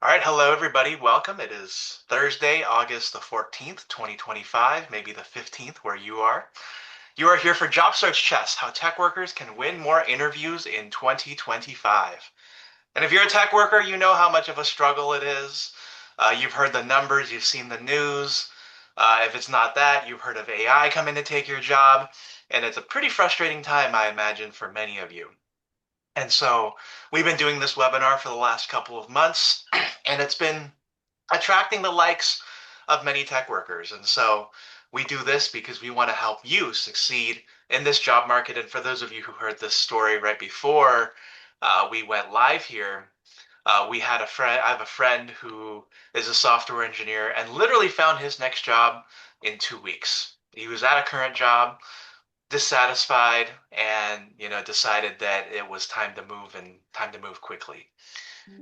All right, hello everybody. Welcome. It is Thursday, August the 14th, 2025, maybe the 15th where you are. You are here for Job Search Chess, how tech workers can win more interviews in 2025. And if you're a tech worker, you know how much of a struggle it is. You've heard the numbers, you've seen the news. If it's not that, you've heard of AI coming to take your job. And it's a pretty frustrating time, I imagine, for many of you. And so we've been doing this webinar for the last couple of months, and it's been attracting the likes of many tech workers. And so we do this because we want to help you succeed in this job market. And for those of you who heard this story right before we went live here, we had a friend. I have a friend who is a software engineer and literally found his next job in 2 weeks. He was at a current job, dissatisfied, and decided that it was time to move and time to move quickly.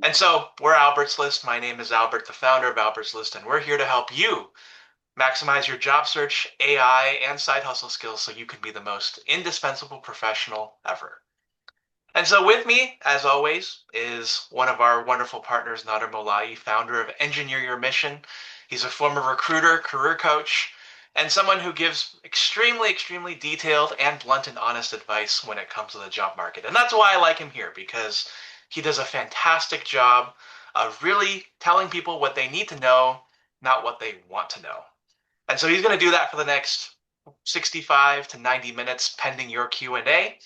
And so we're Albert's List. My name is Albert, the founder of Albert's List, and we're here to help you maximize your job search, AI, and side hustle skills so you can be the most indispensable professional ever. And so with me, as always, is one of our wonderful partners, Nader Molaei, founder of Engineer Your Mission. He's a former recruiter, career coach, and someone who gives extremely, extremely detailed and blunt and honest advice when it comes to the job market. And that's why I like him here, because he does a fantastic job of really telling people what they need to know, not what they want to know. And so he's going to do that for the next 65 to 90 minutes, pending your Q&A.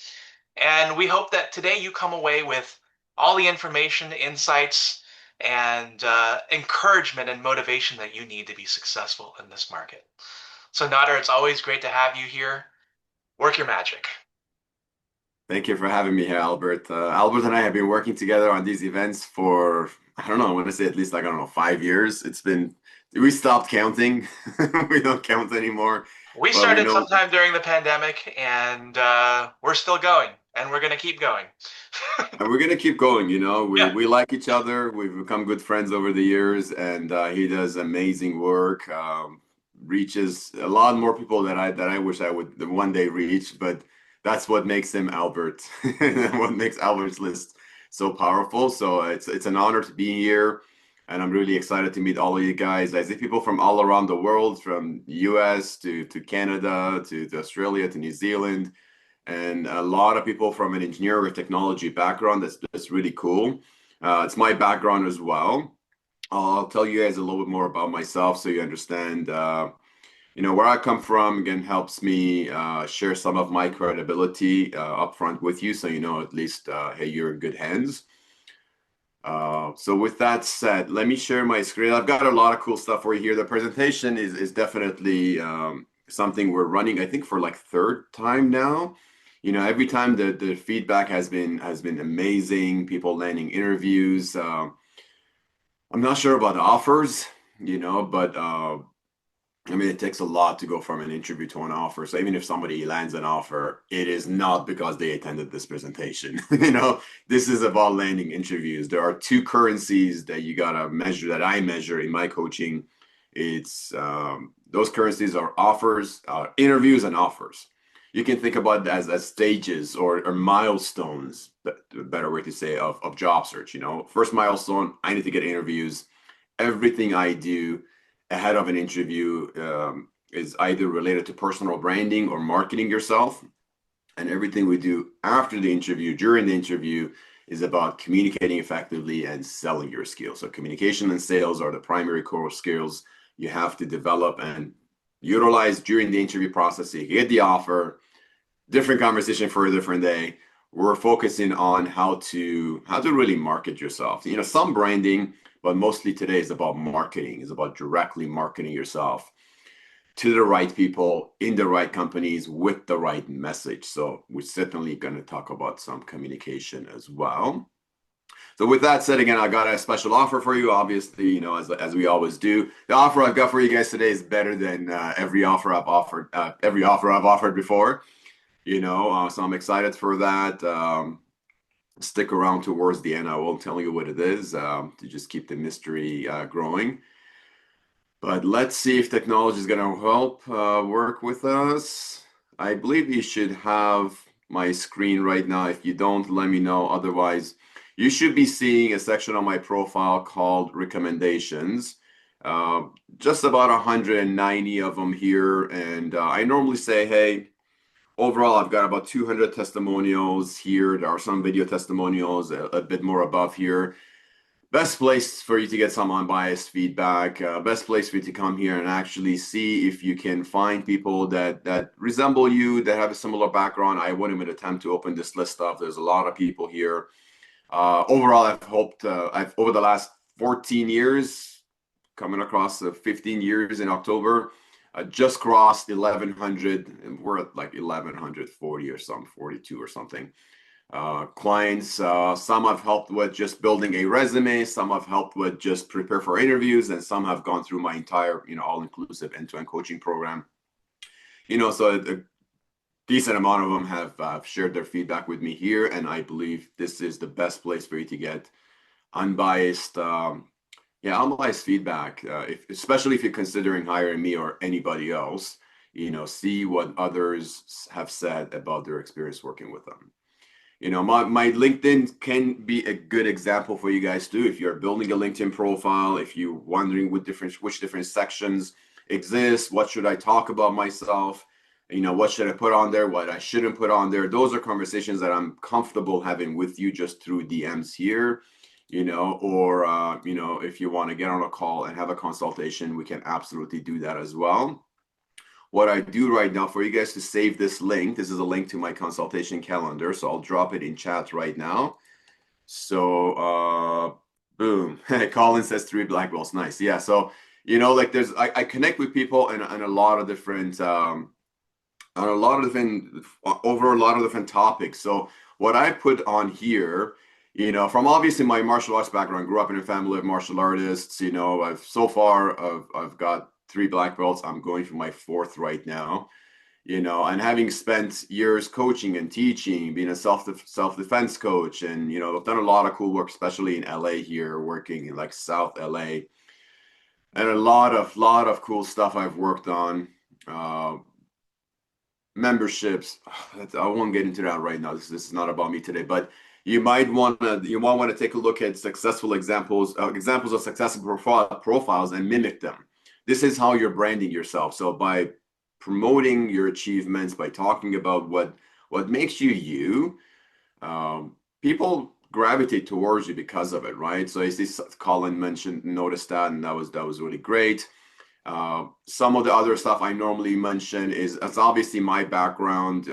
And we hope that today you come away with all the information, insights, and encouragement and motivation that you need to be successful in this market. So, Nader, it's always great to have you here. Work your magic. Thank you for having me here, Albert. Albert and I have been working together on these events for, I don't know, I want to say at least like, I don't know, 5 years. We stopped counting. We don't count anymore, We but we started know, sometime during the pandemic, and we're still going, and we're going to keep going. and we're gonna keep going. We Yeah. we like each other. We've become good friends over the years, and he does amazing work. Reaches a lot more people that I wish I would one day reach, but that's what makes him Albert, and what makes Albert's List so powerful. So it's an honor to be here, and I'm really excited to meet all of you guys. I see people from all around the world, from US to Canada to Australia to New Zealand, and a lot of people from an engineering or technology background. That's really cool. It's my background as well. I'll tell you guys a little bit more about myself so you understand. Where I come from, again, helps me share some of my credibility up front with you, so you know at least, hey, you're in good hands. So with that said, let me share my screen. I've got a lot of cool stuff for you here. The presentation is definitely something we're running, I think, for like third time now. Every time the feedback has been amazing. People landing interviews. I'm not sure about offers, but I mean, it takes a lot to go from an interview to an offer. So even if somebody lands an offer, it is not because they attended this presentation. This is about landing interviews. There are two currencies that you gotta measure, that I measure in my coaching. It's those currencies are offers, interviews, and offers. You can think about it as stages or milestones, a better way to say, of job search. First milestone, I need to get interviews. Everything I do ahead of an interview is either related to personal branding or marketing yourself. And everything we do after the interview, during the interview, is about communicating effectively and selling your skills. So communication and sales are the primary core skills you have to develop and utilize during the interview process. So you get the offer, different conversation for a different day. We're focusing on how to really market yourself. Some branding, but mostly today is about marketing. It's about directly marketing yourself to the right people in the right companies with the right message. So we're certainly going to talk about some communication as well. So with that said, again, I got a special offer for you. Obviously, as we always do, the offer I've got for you guys today is better than every offer I've offered before. So I'm excited for that. Stick around towards the end. I won't tell you what it is to just keep the mystery growing. But let's see if technology is going to help work with us. I believe you should have my screen right now. If you don't, let me know. Otherwise, you should be seeing a section on my profile called recommendations. Uh, just about 190 of them here. And I normally say, hey, overall, I've got about 200 testimonials here. There are some video testimonials a bit more above here. Best place for you to get some unbiased feedback. Best place for you to come here and actually see if you can find people that resemble you, that have a similar background. I wouldn't even attempt to open this list up. There's a lot of people here. Overall, I've over the last 14 years, coming across 15 years in October, just crossed 1100. And we're at like 1140 or some 42 or something. Clients, some I've helped with just building a resume, some I've helped with just prepare for interviews, and some have gone through my entire, all-inclusive end-to-end coaching program. So a decent amount of them have shared their feedback with me here, and I believe this is the best place for you to get unbiased, unbiased feedback. Especially if you're considering hiring me or anybody else, see what others have said about their experience working with them. My LinkedIn can be a good example for you guys too. If you're building a LinkedIn profile, if you're wondering which different sections exist, what should I talk about myself, what should I put on there, what I shouldn't put on there. Those are conversations that I'm comfortable having with you just through DMs here, or if you want to get on a call and have a consultation, we can absolutely do that as well. What I do right now for you guys to save this link, this is a link to my consultation calendar, so I'll drop it in chat right now. So, boom. Colin says 3 black belts. Nice. Yeah. So, like I connect with people in a lot of different, over a lot of different topics. So what I put on here, from obviously my martial arts background, grew up in a family of martial artists, I've got 3 black belts. I'm going for my 4th right now, and having spent years coaching and teaching, being a self-defense coach, and I've done a lot of cool work, especially in LA here, working in like South LA, and a lot of cool stuff I've worked on. Memberships. I won't get into that right now. This is not about me today, but you might want to take a look at successful examples of successful profiles and mimic them. This is how you're branding yourself. So by promoting your achievements, by talking about what makes you you, people gravitate towards you because of it, right? So I see Colin noticed that, and that was really great. Some of the other stuff I normally mention is obviously my background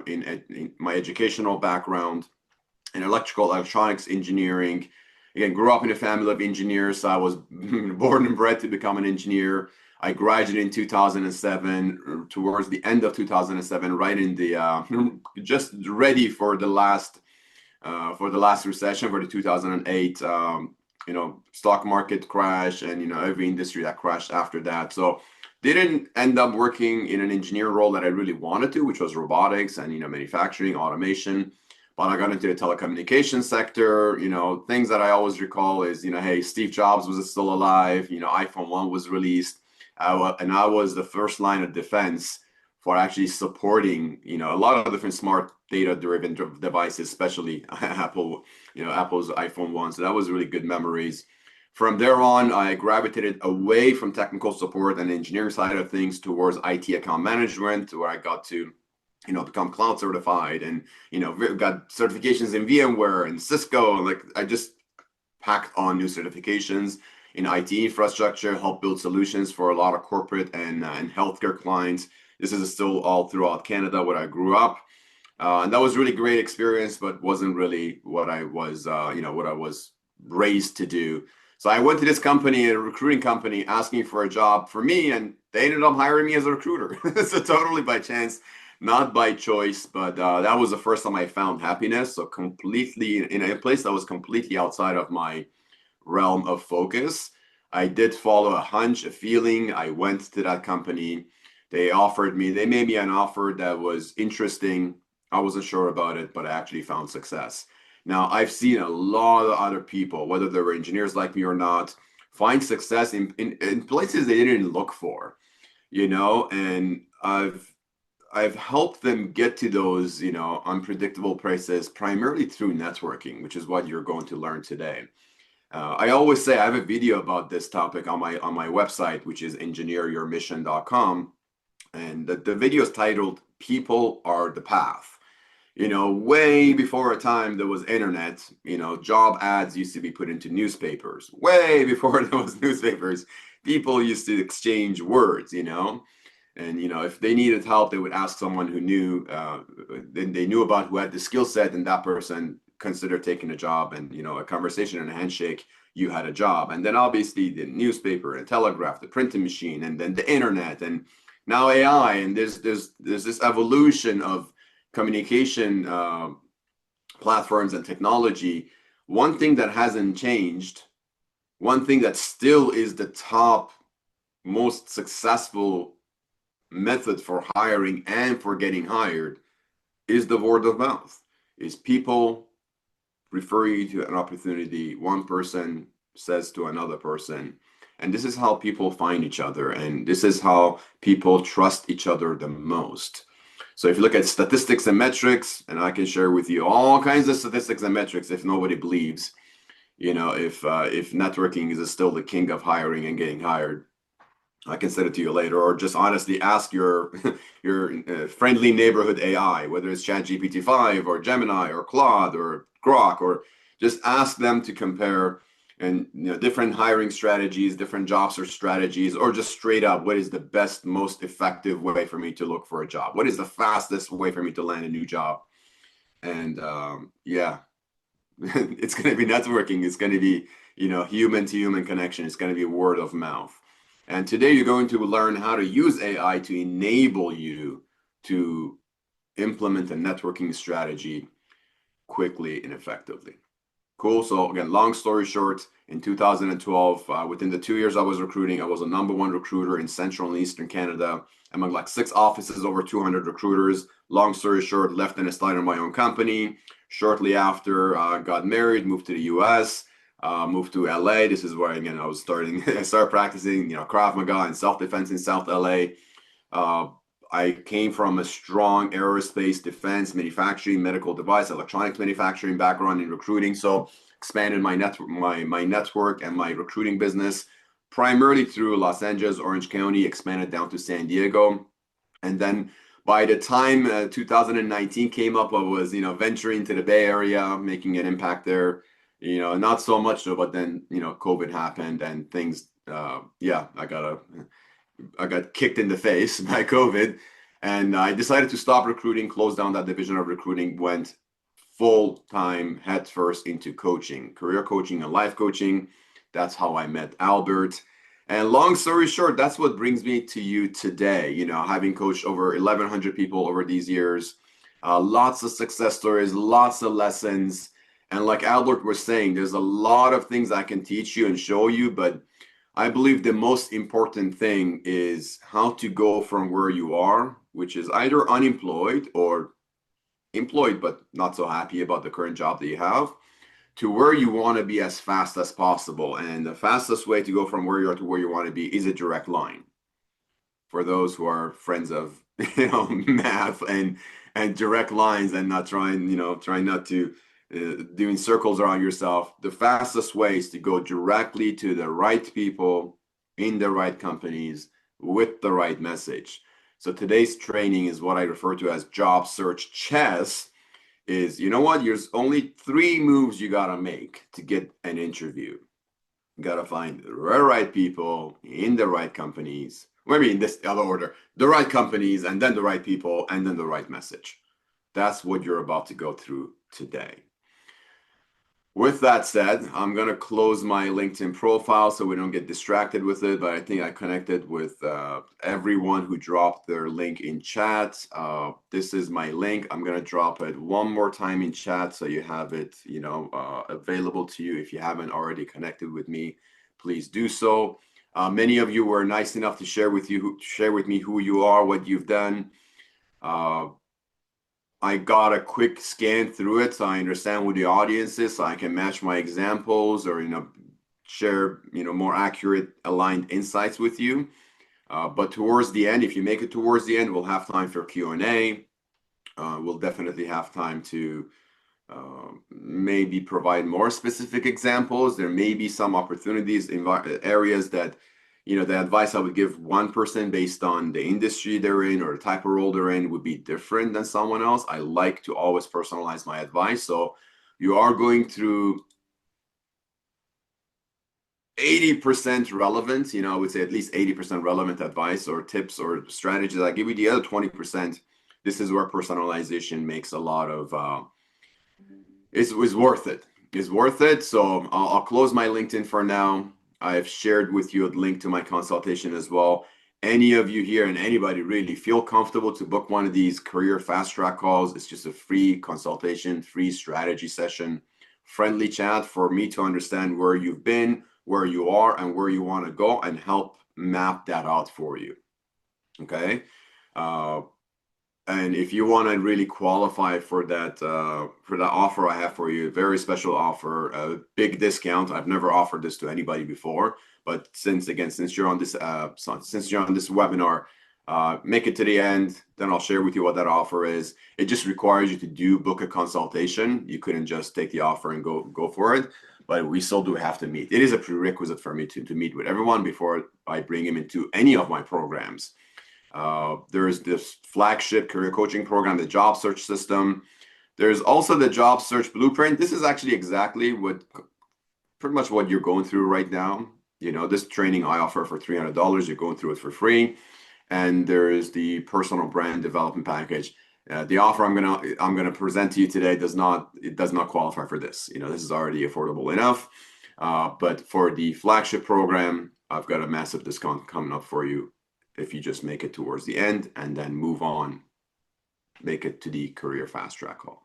in my educational background in electronics engineering. Again, grew up in a family of engineers, so I was born and bred to become an engineer. I graduated in 2007, towards the end of 2007, right in the just ready for the last recession, for the 2008 stock market crash, and every industry that crashed after that. So didn't end up working in an engineer role that I really wanted to, which was robotics and manufacturing, automation. But I got into the telecommunications sector. Things that I always recall is hey, Steve Jobs was still alive. iPhone 1 was released, and I was the first line of defense for actually supporting a lot of different smart data driven devices, especially Apple's iPhone 1. So that was really good memories. From there on, I gravitated away from technical support and engineering side of things towards IT account management, where I got to become cloud certified, and got certifications in VMware and Cisco. Like I just packed on new certifications in IT infrastructure, help build solutions for a lot of corporate and healthcare clients. This is still all throughout Canada where I grew up. And that was really great experience, but wasn't really what I was, what I was raised to do. So I went to this company, a recruiting company, asking for a job for me, and they ended up hiring me as a recruiter. So totally by chance, not by choice, but that was the first time I found happiness. So completely in a place that was completely outside of my realm of focus. I did follow a hunch, a feeling. I went to that company. They made me an offer that was interesting. I wasn't sure about it, but I actually found success. Now, I've seen a lot of other people, whether they were engineers like me or not, find success in places they didn't look for, and I've helped them get to those, unpredictable prices primarily through networking, which is what you're going to learn today. I always say I have a video about this topic on my website, which is engineeryourmission.com, and the video is titled "People Are the Path." Way before a time there was internet, job ads used to be put into newspapers. Way before there was newspapers, people used to exchange words. And if they needed help, they would ask someone who knew, then they knew about who had the skill set, and that person considered taking a job. And a conversation and a handshake, you had a job. And then obviously the newspaper and telegraph, the printing machine, and then the internet, and now AI. And there's this evolution of communication platforms and technology. One thing that hasn't changed, one thing that still is the top most successful method for hiring and for getting hired is the word of mouth. Is people refer you to an opportunity, one person says to another person. And this is how people find each other. And this is how people trust each other the most. So if you look at statistics and metrics, and I can share with you all kinds of statistics and metrics if nobody believes, if networking is still the king of hiring and getting hired, I can send it to you later, or just honestly ask your your friendly neighborhood AI, whether it's ChatGPT 5 or Gemini or Claude or Grok, or just ask them to compare and different hiring strategies, different job search strategies, or just straight up, what is the best, most effective way for me to look for a job? What is the fastest way for me to land a new job? And yeah, it's going to be networking. It's going to be, human to human connection. It's going to be word of mouth. And today you're going to learn how to use AI to enable you to implement a networking strategy quickly and effectively. Cool. So again, long story short, in 2012, within the 2 years I was recruiting, I was the number one recruiter in Central and Eastern Canada among like 6 offices, over 200 recruiters. Long story short, left and started my own company. Shortly after, got married, moved to the US, moved to LA. This is where again I was I started practicing, Krav Maga and self-defense in South LA. Uh, I came from a strong aerospace, defense, manufacturing, medical device, electronics manufacturing background in recruiting. So expanded my network and my recruiting business primarily through Los Angeles, Orange County, expanded down to San Diego. And then by the time 2019 came up, I was, venturing to the Bay Area, making an impact there. Not so much so, but then, COVID happened and things, yeah, I got kicked in the face by COVID, and I decided to stop recruiting, close down that division of recruiting, went full time head first into coaching, career coaching and life coaching. That's how I met Albert. And long story short, that's what brings me to you today. Having coached over 1,100 people over these years, lots of success stories, lots of lessons. And like Albert was saying, there's a lot of things I can teach you and show you, but I believe the most important thing is how to go from where you are, which is either unemployed or employed, but not so happy about the current job that you have, to where you want to be as fast as possible. And the fastest way to go from where you are to where you want to be is a direct line. For those who are friends of math and direct lines and not trying not to doing circles around yourself, the fastest way is to go directly to the right people in the right companies with the right message. So today's training is what I refer to as job search chess. Is there's only 3 moves you gotta make to get an interview. You gotta find the right people in the right companies. Maybe in this other order: the right companies, and then the right people, and then the right message. That's what you're about to go through today. With that said, I'm going to close my LinkedIn profile so we don't get distracted with it, but I think I connected with everyone who dropped their link in chat. This is my link. I'm going to drop it one more time in chat so you have it, available to you. If you haven't already connected with me, please do so. Many of you were nice enough to share with me who you are, what you've done. I got a quick scan through it so I understand who the audience is, so I can match my examples or share more accurate aligned insights with you. But towards the end, if you make it towards the end, we'll have time for Q&A. We'll definitely have time to maybe provide more specific examples. There may be some opportunities in areas that, the advice I would give one person based on the industry they're in or the type of role they're in would be different than someone else. I like to always personalize my advice. So you are going through 80% relevant, I would say at least 80% relevant advice or tips or strategies. I give you the other 20%. This is where personalization makes a lot of it's worth it. It's worth it. So I'll close my LinkedIn for now. I've shared with you a link to my consultation as well. Any of you here and anybody really feel comfortable to book one of these career fast track calls. It's just a free consultation, free strategy session, friendly chat for me to understand where you've been, where you are, and where you want to go and help map that out for you. Okay. Uh, and if you want to really qualify for that offer I have for you, a very special offer, a big discount. I've never offered this to anybody before, but since you're on this webinar, make it to the end. Then I'll share with you what that offer is. It just requires you to book a consultation. You couldn't just take the offer and go for it, but we still do have to meet. It is a prerequisite for me to meet with everyone before I bring him into any of my programs. There's this flagship career coaching program, the job search system. There's also the job search blueprint. This is actually exactly pretty much what you're going through right now. This training I offer for $300. You're going through it for free. And there is the personal brand development package. The offer I'm gonna present to you today does not qualify for this. This is already affordable enough. But for the flagship program, I've got a massive discount coming up for you if you just make it towards the end and then move on, make it to the career fast track call.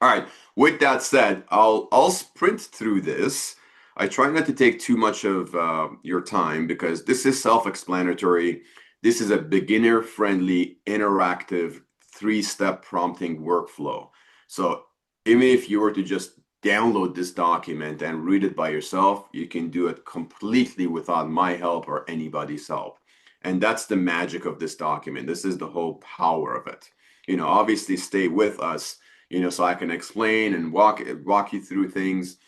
All right. With that said, I'll sprint through this. I try not to take too much of your time because this is self-explanatory. This is a beginner-friendly, interactive, three-step prompting workflow. So even if you were to just download this document and read it by yourself, you can do it completely without my help or anybody's help. And that's the magic of this document. This is the whole power of it. Obviously stay with us, so I can explain and walk you through things.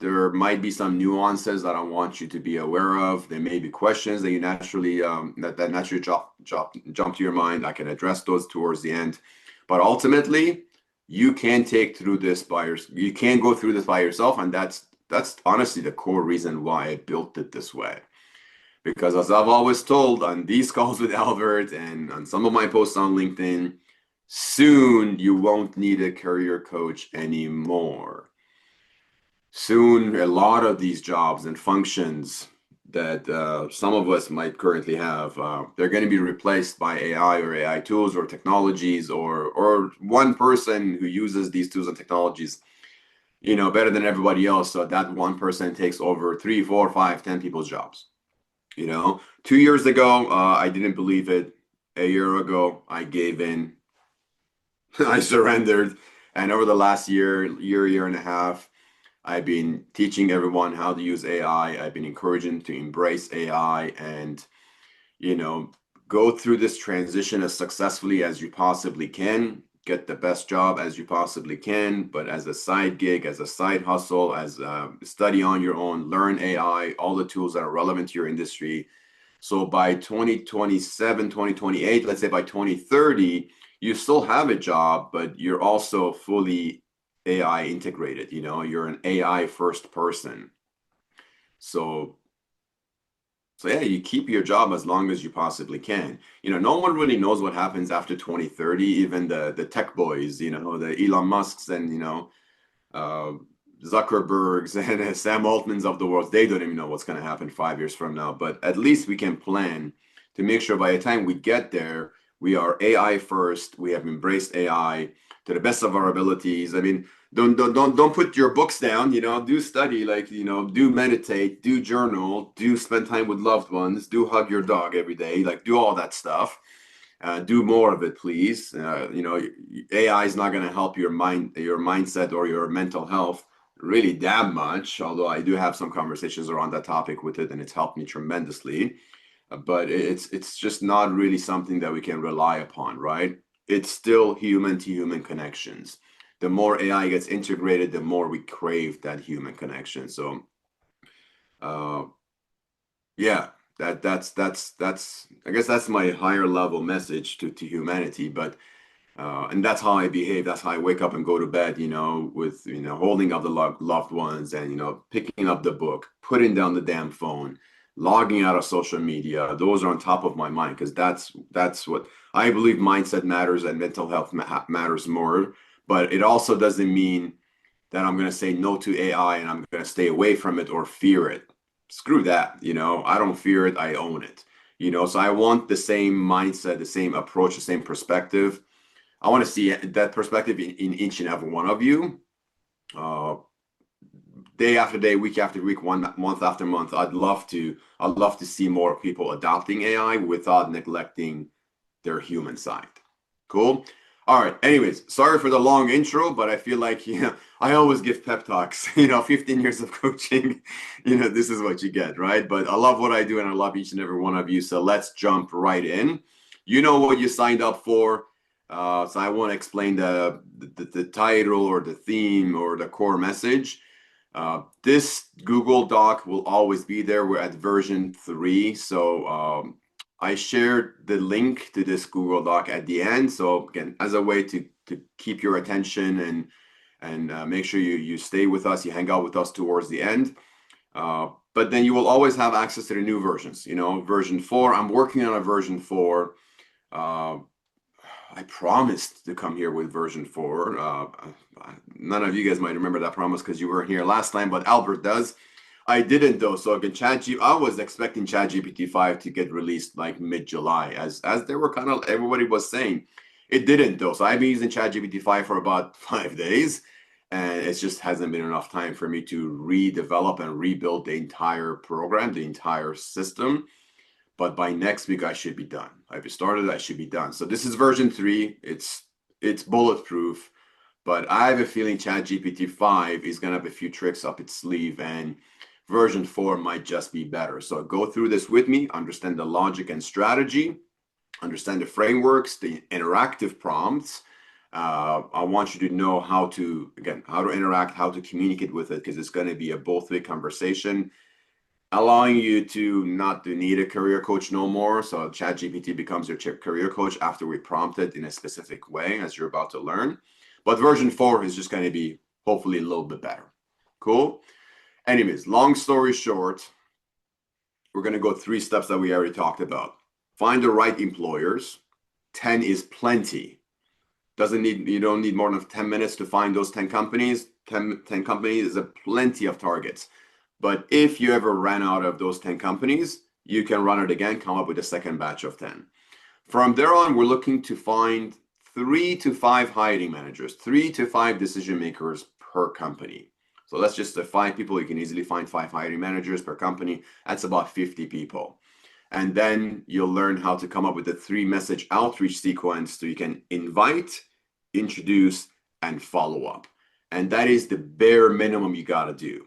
There might be some nuances that I want you to be aware of. There may be questions that you naturally that naturally jump to your mind. I can address those towards the end. But ultimately, you can you can go through this by yourself, and that's honestly the core reason why I built it this way. Because as I've always told on these calls with Albert and on some of my posts on LinkedIn, soon you won't need a career coach anymore. Soon, a lot of these jobs and functions that some of us might currently have, they're going to be replaced by AI or AI tools or technologies or one person who uses these tools and technologies, better than everybody else. So that one person takes over 3, 4, 5, 10 people's jobs. 2 years ago, I didn't believe it. A year ago, I gave in. I surrendered. And over the last year and a half, I've been teaching everyone how to use AI. I've been encouraging to embrace AI and, go through this transition as successfully as you possibly can. Get the best job as you possibly can, but as a side gig, as a side hustle, as study on your own, learn AI, all the tools that are relevant to your industry. So by 2027, 2028, let's say by 2030, you still have a job, but you're also fully AI integrated. You're an AI first person. So yeah, you keep your job as long as you possibly can. No one really knows what happens after 2030, even the tech boys, the Elon Musks and, uh, Zuckerbergs and Sam Altmans of the world, they don't even know what's going to happen 5 years from now. But at least we can plan to make sure by the time we get there, we are AI first. We have embraced AI to the best of our abilities. I mean, don't put your books down. Do study, do meditate, do journal, do spend time with loved ones, do hug your dog every day, do all that stuff. Do more of it, please. AI is not going to help your mindset, or your mental health really that much. Although I do have some conversations around that topic with it, and it's helped me tremendously. but it's just not really something that we can rely upon, right? It's still human to human connections. The more AI gets integrated, the more we crave that human connection. So, uh, yeah, that's I guess that's my higher level message to humanity. But and that's how I behave. That's how I wake up and go to bed, with, holding up the loved ones and, picking up the book, putting down the damn phone, logging out of social media. Those are on top of my mind because that's what I believe mindset matters and mental health matters more. But it also doesn't mean that I'm going to say no to AI and I'm going to stay away from it or fear it. Screw that. I don't fear it. I own it. So I want the same mindset, the same approach, the same perspective. I want to see that perspective in each and every one of you, uh, day after day, week after week, one month after month. I'd love to see more people adopting AI without neglecting their human side. Cool. All right. Anyways, sorry for the long intro, but I feel like, I always give pep talks. 15 years of coaching, this is what you get, right? But I love what I do and I love each and every one of you. So let's jump right in. You know what you signed up for. So I won't explain the title or the theme or the core message. This Google Doc will always be there. We're at version 3. So I shared the link to this Google Doc at the end. So again, as a way to keep your attention and make sure you stay with us, you hang out with us towards the end. But then you will always have access to the new versions. Version 4. I'm working on a version 4. Uh, I promised to come here with version 4. None of you guys might remember that promise because you weren't here last time, but Albert does. I didn't though. So again, I was expecting ChatGPT 5 to get released like mid-July, as they were kind of everybody was saying. It didn't though. So I've been using ChatGPT 5 for about 5 days, and it just hasn't been enough time for me to redevelop and rebuild the entire program, the entire system. But by next week I should be done. I've started, I should be done. So this is version 3. It's bulletproof, but I have a feeling ChatGPT 5 is gonna have a few tricks up its sleeve, and version 4 might just be better. So go through this with me, understand the logic and strategy, understand the frameworks, the interactive prompts. I want you to know how to interact, how to communicate with it, because it's going to be a both-way conversation, allowing you to not to need a career coach no more. So ChatGPT becomes your career coach after we prompt it in a specific way, as you're about to learn. But version 4 is just going to be hopefully a little bit better. Cool. Anyways, long story short, we're going to go 3 steps that we already talked about. Find the right employers. 10 is plenty. You don't need more than 10 minutes to find those 10 companies. 10 companies is a plenty of targets. But if you ever ran out of those 10 companies, you can run it again, come up with a second batch of 10. From there on, we're looking to find 3 to 5 hiring managers, 3 to 5 decision makers per company. So that's just the 5 people. You can easily find 5 hiring managers per company. That's about 50 people. And then you'll learn how to come up with a 3-message outreach sequence so you can invite, introduce, and follow up. And that is the bare minimum you got to do.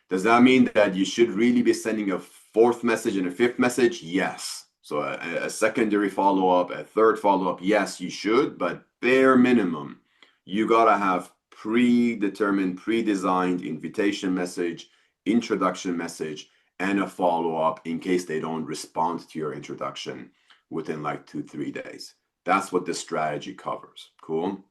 Does that mean that you should really be sending a 4th message and a 5th message? Yes. So a secondary follow-up, a 3rd follow-up, yes, you should, but bare minimum, you gotta have predetermined, pre-designed invitation message, introduction message, and a follow-up in case they don't respond to your introduction within like 2-3 days. That's what this strategy covers. Cool.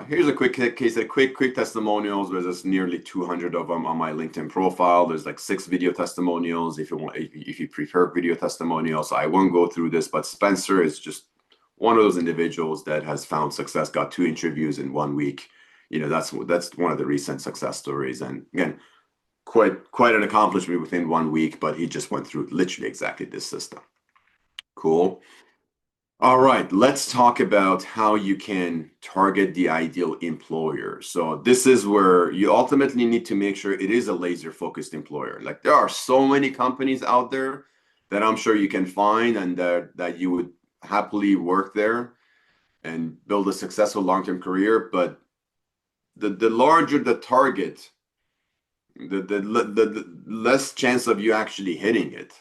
Here's a quick case, quick testimonials. There's nearly 200 of them on my LinkedIn profile. There's like 6 video testimonials if you prefer video testimonials. So I won't go through this, but Spencer is just one of those individuals that has found success, got 2 interviews in 1 week. That's one of the recent success stories. And again, quite an accomplishment within 1 week, but he just went through literally exactly this system. Cool. All right, let's talk about how you can target the ideal employer. So this is where you ultimately need to make sure it is a laser-focused employer. Like there are so many companies out there that I'm sure you can find and that you would happily work there and build a successful long-term career. But the larger the target, the less chance of you actually hitting it.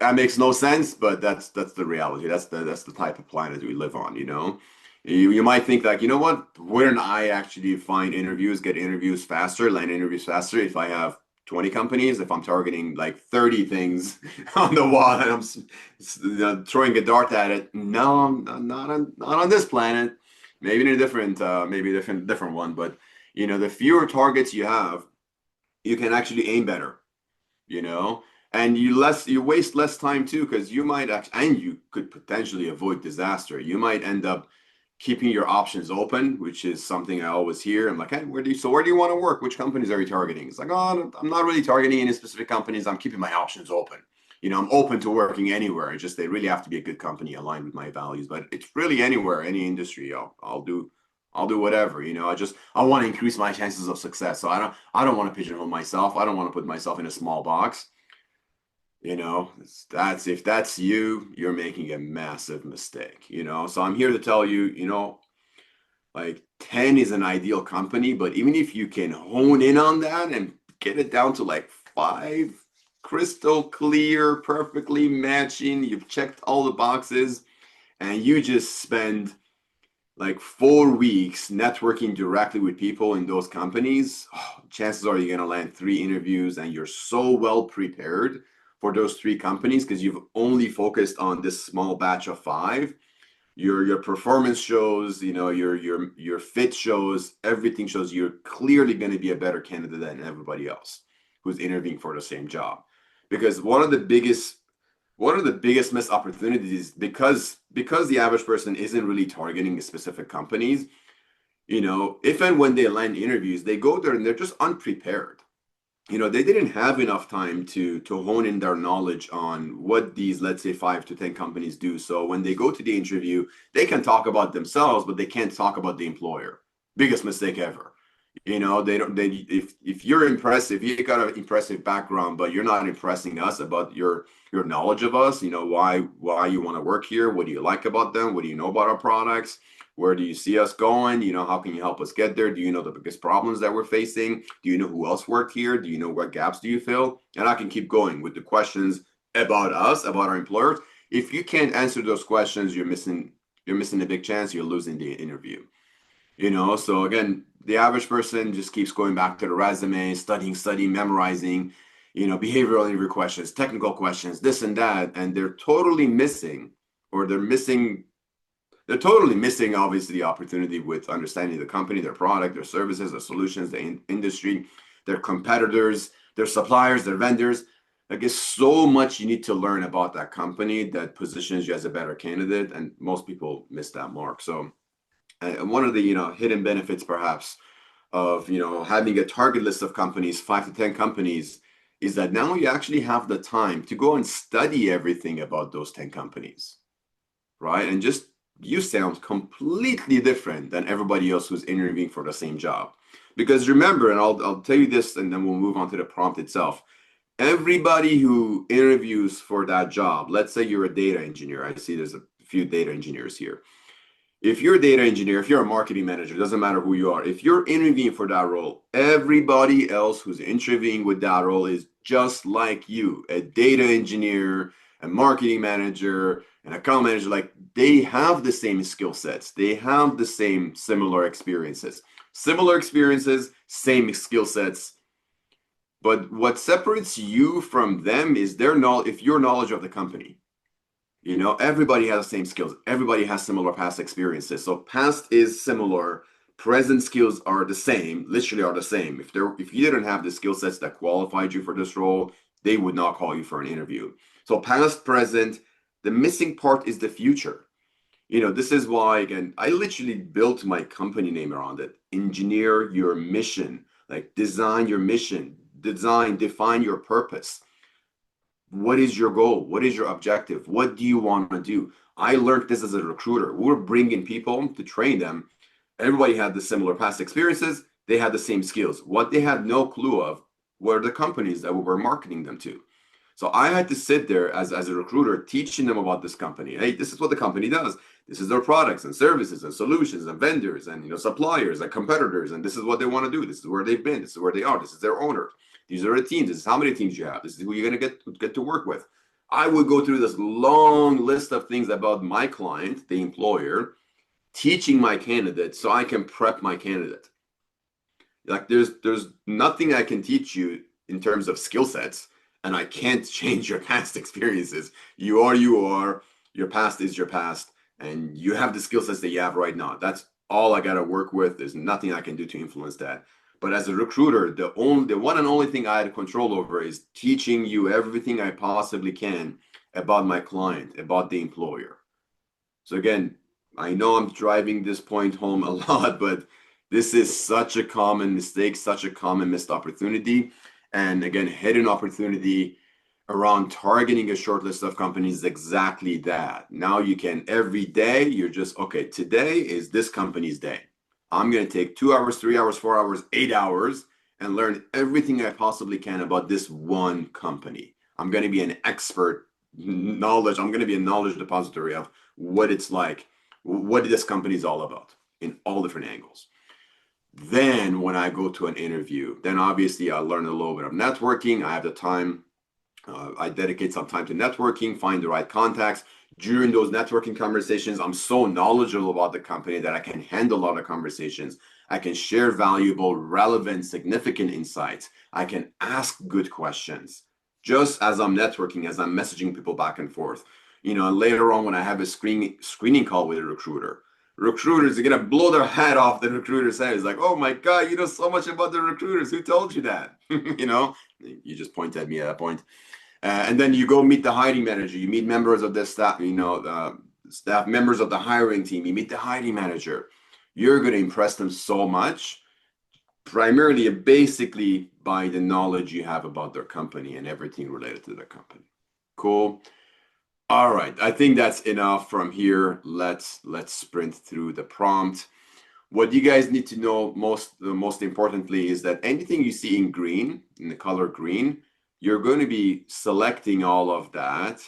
That makes no sense, but that's the reality. That's the type of planet we live on, you know. You might think like, you know what? Wouldn't I actually find interviews, get interviews faster, land interviews faster if I have 20 companies, if I'm targeting like 30 things on the wall and you know, throwing a dart at it? No, not on this planet. Maybe in a different maybe a different one, but you know, the fewer targets you have, you can actually aim better, you know, and you waste less time too, because you might actually, and you could potentially avoid disaster. You might end up keeping your options open, which is something I always hear. I'm like, hey, where do you want to work? Which companies are you targeting? It's like, oh, I'm not really targeting any specific companies. I'm keeping my options open. You know, I'm open to working anywhere. It's just they really have to be a good company aligned with my values. But it's really anywhere, any industry. I'll do whatever. You know, I want to increase my chances of success. So I don't want to pigeonhole myself. I don't want to put myself in a small box. You know, that's if that's you, you're making a massive mistake. You know, so I'm here to tell you, you know, like 10 is an ideal company, but even if you can hone in on that and get it down to like five, crystal clear, perfectly matching, you've checked all the boxes, and you just spend like 4 weeks networking directly with people in those companies, oh, chances are you're going to land three interviews and you're so well prepared for those three companies because you've only focused on this small batch of five. Your performance shows, you know, your fit shows, everything shows you're clearly going to be a better candidate than everybody else who's interviewing for the same job. Because one of the biggest missed opportunities, because the average person isn't really targeting specific companies, you know, if and when they land interviews, they go there and they're just unprepared. You know, they didn't have enough time to hone in their knowledge on what these, let's say, 5 to 10 companies do. So when they go to the interview, they can talk about themselves, but they can't talk about the employer. Biggest mistake ever. You know, they don't. They if you're impressive, if you got an impressive background, but you're not impressing us about your knowledge of us. You know, why you want to work here? What do you like about them? What do you know about our products? Where do you see us going? You know, how can you help us get there? Do you know the biggest problems that we're facing? Do you know who else work here? Do you know what gaps do you fill? And I can keep going with the questions about us, about our employers. If you can't answer those questions, you're missing a big chance you're losing the interview. You know, so again, the average person just keeps going back to the resume, studying, memorizing, you know, behavioral interview questions, technical questions, this and that, and or they're totally missing obviously the opportunity with understanding the company, their product, their services, their solutions, the industry, their competitors, their suppliers, their vendors. Like, it's so much you need to learn about that company that positions you as a better candidate, and most people miss that mark. So, and one of the, you know, hidden benefits perhaps of, you know, having a target list of companies, 5 to 10 companies, is that now you actually have the time to go and study everything about those 10 companies, right? And just you sound completely different than everybody else who's interviewing for the same job. Because remember, and I'll tell you this, and then we'll move on to the prompt itself. Everybody who interviews for that job, let's say you're a data engineer. I see there's a few data engineers here. If you're a data engineer, if you're a marketing manager, doesn't matter who you are, if you're interviewing for that role, everybody else who's interviewing with that role is just like you, a data engineer, a marketing manager, an account manager. Like, they have the same skill sets, they have the same similar experiences, same skill sets. But what separates you from them is their knowledge, if your knowledge of the company. You know, everybody has the same skills. Everybody has similar past experiences. So past is similar. Present skills are the same, literally are the same. If you didn't have the skill sets that qualified you for this role, they would not call you for an interview. So past, present, the missing part is the future. You know, this is why, again, I literally built my company name around it. Engineer your mission, like design your mission, define your purpose. What is your goal? What is your objective? What do you want to do? I learned this as a recruiter. We're bringing people to train them. Everybody had the similar past experiences. They had the same skills. What they had no clue of were the companies that we were marketing them to. So I had to sit there as a recruiter, teaching them about this company. Hey, this is what the company does. This is their products and services and solutions and vendors and, you know, suppliers and competitors. And this is what they want to do. This is where they've been. This is where they are. This is their owner. These are the teams. This is how many teams you have. This is who you're going to get to work with. I would go through this long list of things about my client, the employer, teaching my candidate so I can prep my candidate. Like there's nothing I can teach you in terms of skill sets, and I can't change your past experiences. You are, your past is your past, and you have the skill sets that you have right now. That's all I gotta work with. There's nothing I can do to influence that. But as a recruiter, the one and only thing I had control over is teaching you everything I possibly can about my client, about the employer. So again, I know I'm driving this point home a lot, but this is such a common mistake, such a common missed opportunity. And again, hidden opportunity around targeting a short list of companies is exactly that. Now you can every day, you're just, okay, today is this company's day. I'm going to take 2 hours, 3 hours, 4 hours, 8 hours and learn everything I possibly can about this one company. I'm going to be an expert knowledge. I'm going to be a knowledge depository of what it's like, what this company is all about in all different angles. Then when I go to an interview, then obviously I learn a little bit of networking. I have the time. I dedicate some time to networking, find the right contacts. During those networking conversations, I'm so knowledgeable about the company that I can handle a lot of conversations. I can share valuable, relevant, significant insights. I can ask good questions just as I'm networking, as I'm messaging people back and forth. Later on when I have a screening call with a recruiter, recruiters are gonna blow their head off the recruiter's head. It's like, oh my God, you know so much about the recruiters. Who told you that? You just point at me at that point. And then you go meet the hiring manager. You meet members of the staff, staff members of the hiring team. You meet the hiring manager. You're going to impress them so much, primarily, basically by the knowledge you have about their company and everything related to their company. Cool. All right. I think that's enough from here. Let's sprint through the prompt. What you guys need to know most importantly is that anything you see in green, in the color green, you're going to be selecting all of that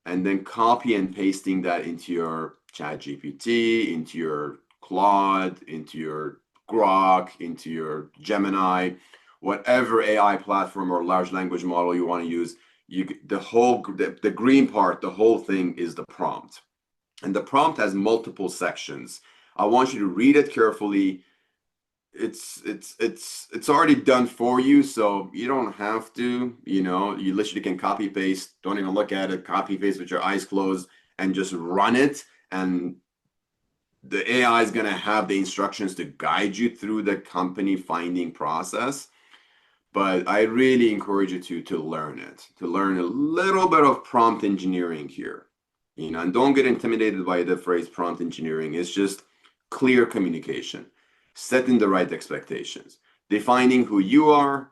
and then copy and pasting that into your chat GPT, into your Claude, into your Grok, into your Gemini, whatever AI platform or large language model you want to use. The green part, the whole thing is the prompt. And the prompt has multiple sections. I want you to read it carefully. It's already done for you, so you don't have to, you literally can copy paste, don't even look at it, copy paste with your eyes closed and just run it. And the AI is going to have the instructions to guide you through the company finding process. But I really encourage you to learn it, to learn a little bit of prompt engineering here. And don't get intimidated by the phrase prompt engineering. It's just clear communication, setting the right expectations, defining who you are,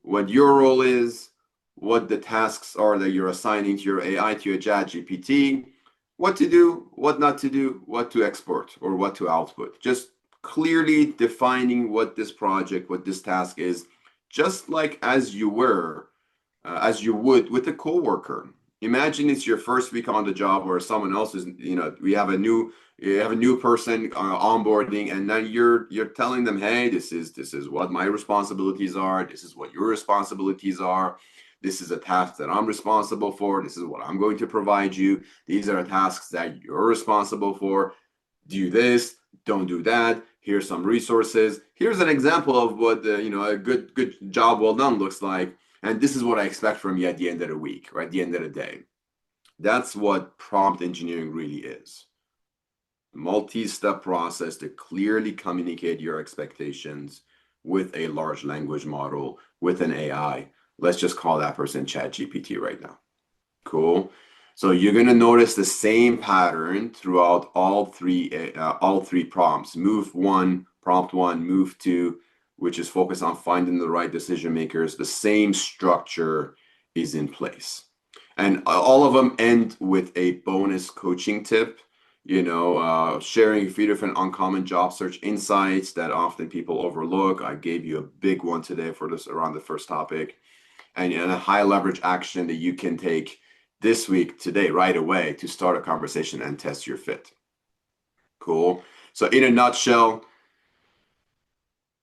what your role is, what the tasks are that you're assigning to your AI, to your chat GPT, what to do, what not to do, what to export or what to output. Just clearly defining what this project, what this task is, just like as you would with a coworker. Imagine it's your first week on the job where someone else is, you have a new person onboarding, and then you're telling them, hey, this is what my responsibilities are, this is what your responsibilities are, this is a task that I'm responsible for, this is what I'm going to provide you, these are the tasks that you're responsible for, do this, don't do that, here's some resources, here's an example of what a good job well done looks like, and this is what I expect from you at the end of the week or at the end of the day. That's what prompt engineering really is. Multi-step process to clearly communicate your expectations with a large language model, with an AI. Let's just call that person ChatGPT right now. Cool. So you're going to notice the same pattern throughout all three prompts. Prompt one, move two, which is focused on finding the right decision makers. The same structure is in place. And all of them end with a bonus coaching tip, sharing a few different uncommon job search insights that often people overlook. I gave you a big one today for this around the first topic, and a high leverage action that you can take this week, today, right away to start a conversation and test your fit. Cool. So in a nutshell,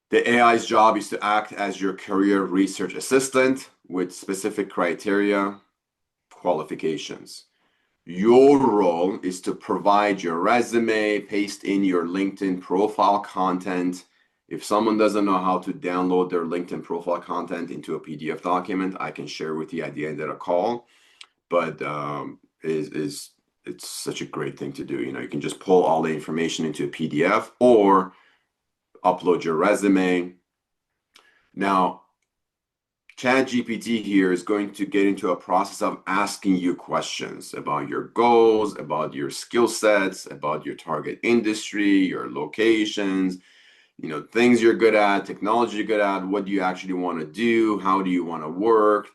the AI's job is to act as your career research assistant with specific criteria. qualifications. Your role is to provide your resume, paste in your LinkedIn profile content. If someone doesn't know how to download their LinkedIn profile content into a PDF document, I can share with you at the end of the call. But is it's such a great thing to do. You can just pull all the information into a PDF or upload your resume. Now, ChatGPT here is going to get into a process of asking you questions about your goals, about your skill sets, about your target industry, your locations, things you're good at, technology you're good at, what do you actually want to do, how do you want to work,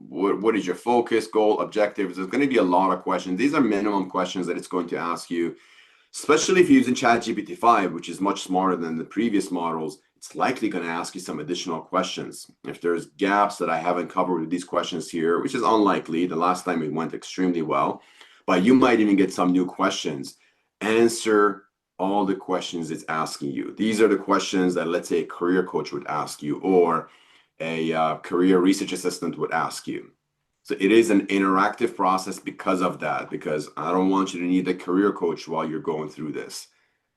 what is your focus, goal, objectives. There's going to be a lot of questions. These are minimum questions that it's going to ask you, especially if you're using ChatGPT 5, which is much smarter than the previous models. It's likely going to ask you some additional questions. If there's gaps that I haven't covered with these questions here, which is unlikely, the last time it went extremely well, but you might even get some new questions. Answer all the questions it's asking you. These are the questions that, let's say, a career coach would ask you, or a career research assistant would ask you. So it is an interactive process because of that, because I don't want you to need a career coach while you're going through this.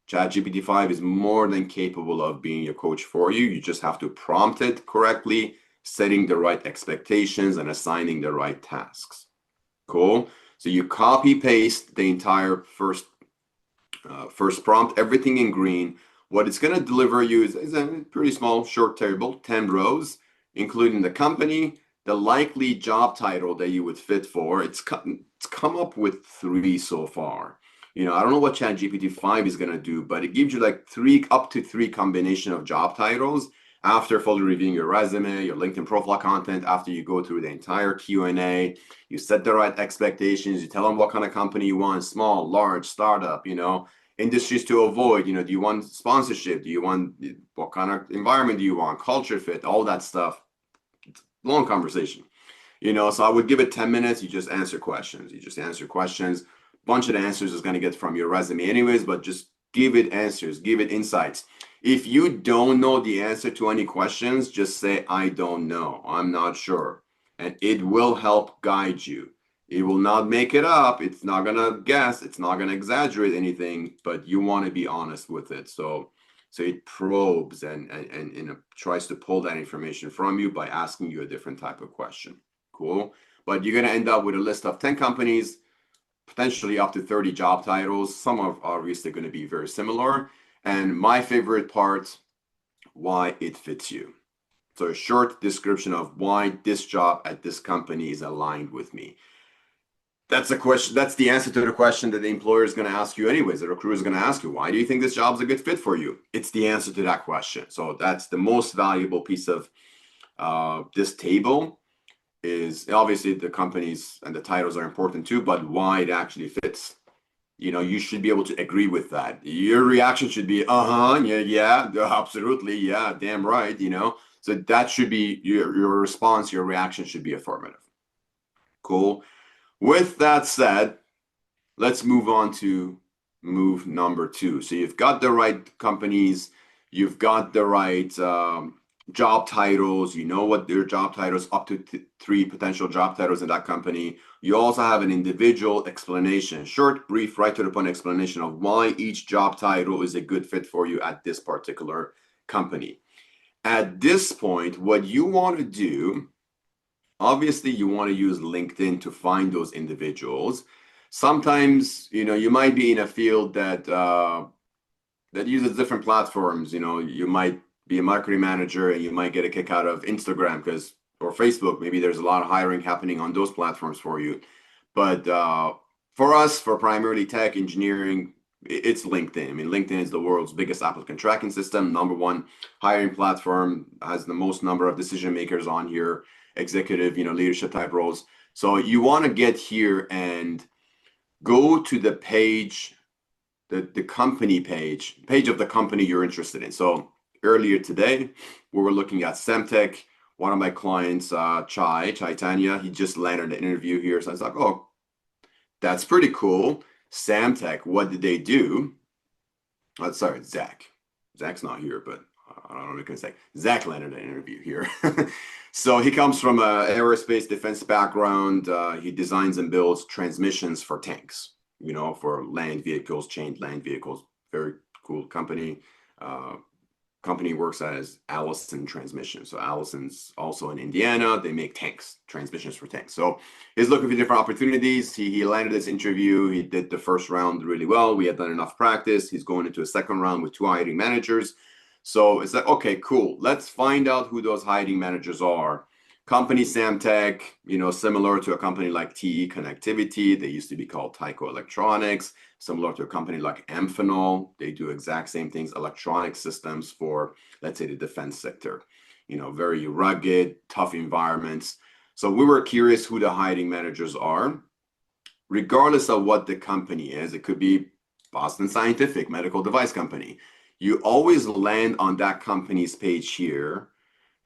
ChatGPT 5 is more than capable of being your coach for you. You just have to prompt it correctly, setting the right expectations and assigning the right tasks. Cool. So you copy paste the entire first prompt, everything in green. What it's going to deliver you is a pretty small short table, 10 rows, including the company, the likely job title that you would fit for. It's come up with 3 so far. I don't know what ChatGPT 5 is going to do, but it gives you like up to 3 combination of job titles after fully reviewing your resume, your LinkedIn profile content, after you go through the entire Q&A, you set the right expectations, you tell them what kind of company you want, small, large, startup, industries to avoid, do you want sponsorship? What kind of environment do you want? Culture fit, all that stuff. It's a long conversation, so I would give it 10 minutes. You just answer questions. Bunch of the answers is going to get from your resume anyways, but just give it answers, give it insights. If you don't know the answer to any questions, just say, I don't know, I'm not sure. And it will help guide you. It will not make it up. It's not going to guess. It's not going to exaggerate anything, but you want to be honest with it. So it probes and tries to pull that information from you by asking you a different type of question. Cool. But you're going to end up with a list of 10 companies, potentially up to 30 job titles. Some are obviously going to be very similar. And my favorite part, why it fits you. So a short description of why this job at this company is aligned with me. That's a question. That's the answer to the question that the employer is going to ask you anyways. The recruiter is going to ask you, why do you think this job is a good fit for you? It's the answer to that question. So that's the most valuable piece of this table. Is obviously the companies and the titles are important too, but why it actually fits. You should be able to agree with that. Your reaction should be, yeah, absolutely, yeah, damn right, So that should be your response, your reaction should be affirmative. Cool. With that said, let's move on to move number 2. So you've got the right companies, you've got the right job titles, what their job titles, up to 3 potential job titles in that company. You also have an individual explanation, short, brief, right to the point explanation of why each job title is a good fit for you at this particular company. At this point, what you want to do, obviously you want to use LinkedIn to find those individuals. Sometimes, you might be in a field that uses different platforms. You might be a marketing manager and you might get a kick out of Instagram or Facebook. Maybe there's a lot of hiring happening on those platforms for you. But for us, for primarily tech engineering, it's LinkedIn. I mean, LinkedIn is the world's biggest applicant tracking system, #1 hiring platform, has the most number of decision makers on here, executive, leadership type roles. So you want to get here and go to the page, the company page of the company you're interested in. So earlier today, we were looking at Semtech. One of my clients, Chaitanya, he just landed an interview here. So I was like, oh, that's pretty cool. Semtech, what did they do? Oh, sorry, Zach. Zach's not here, but I don't know what I can say. Zach landed an interview here. So he comes from a aerospace defense background. He designs and builds transmissions for tanks, for land vehicles, chained land vehicles. Very cool company. Uh, Company works as Allison Transmission. So Allison's also in Indiana. They make tanks, transmissions for tanks. So he's looking for different opportunities. He landed this interview. He did the first round really well. We had done enough practice. He's going into a second round with two hiring managers. So it's like, okay, cool. Let's find out who those hiring managers are. Company Samtech, similar to a company like TE Connectivity. They used to be called Tyco Electronics, similar to a company like Amphenol. They do exact same things, electronic systems for, let's say, the defense sector. Very rugged, tough environments. So we were curious who the hiring managers are, regardless of what the company is. It could be Boston Scientific, medical device company. You always land on that company's page here.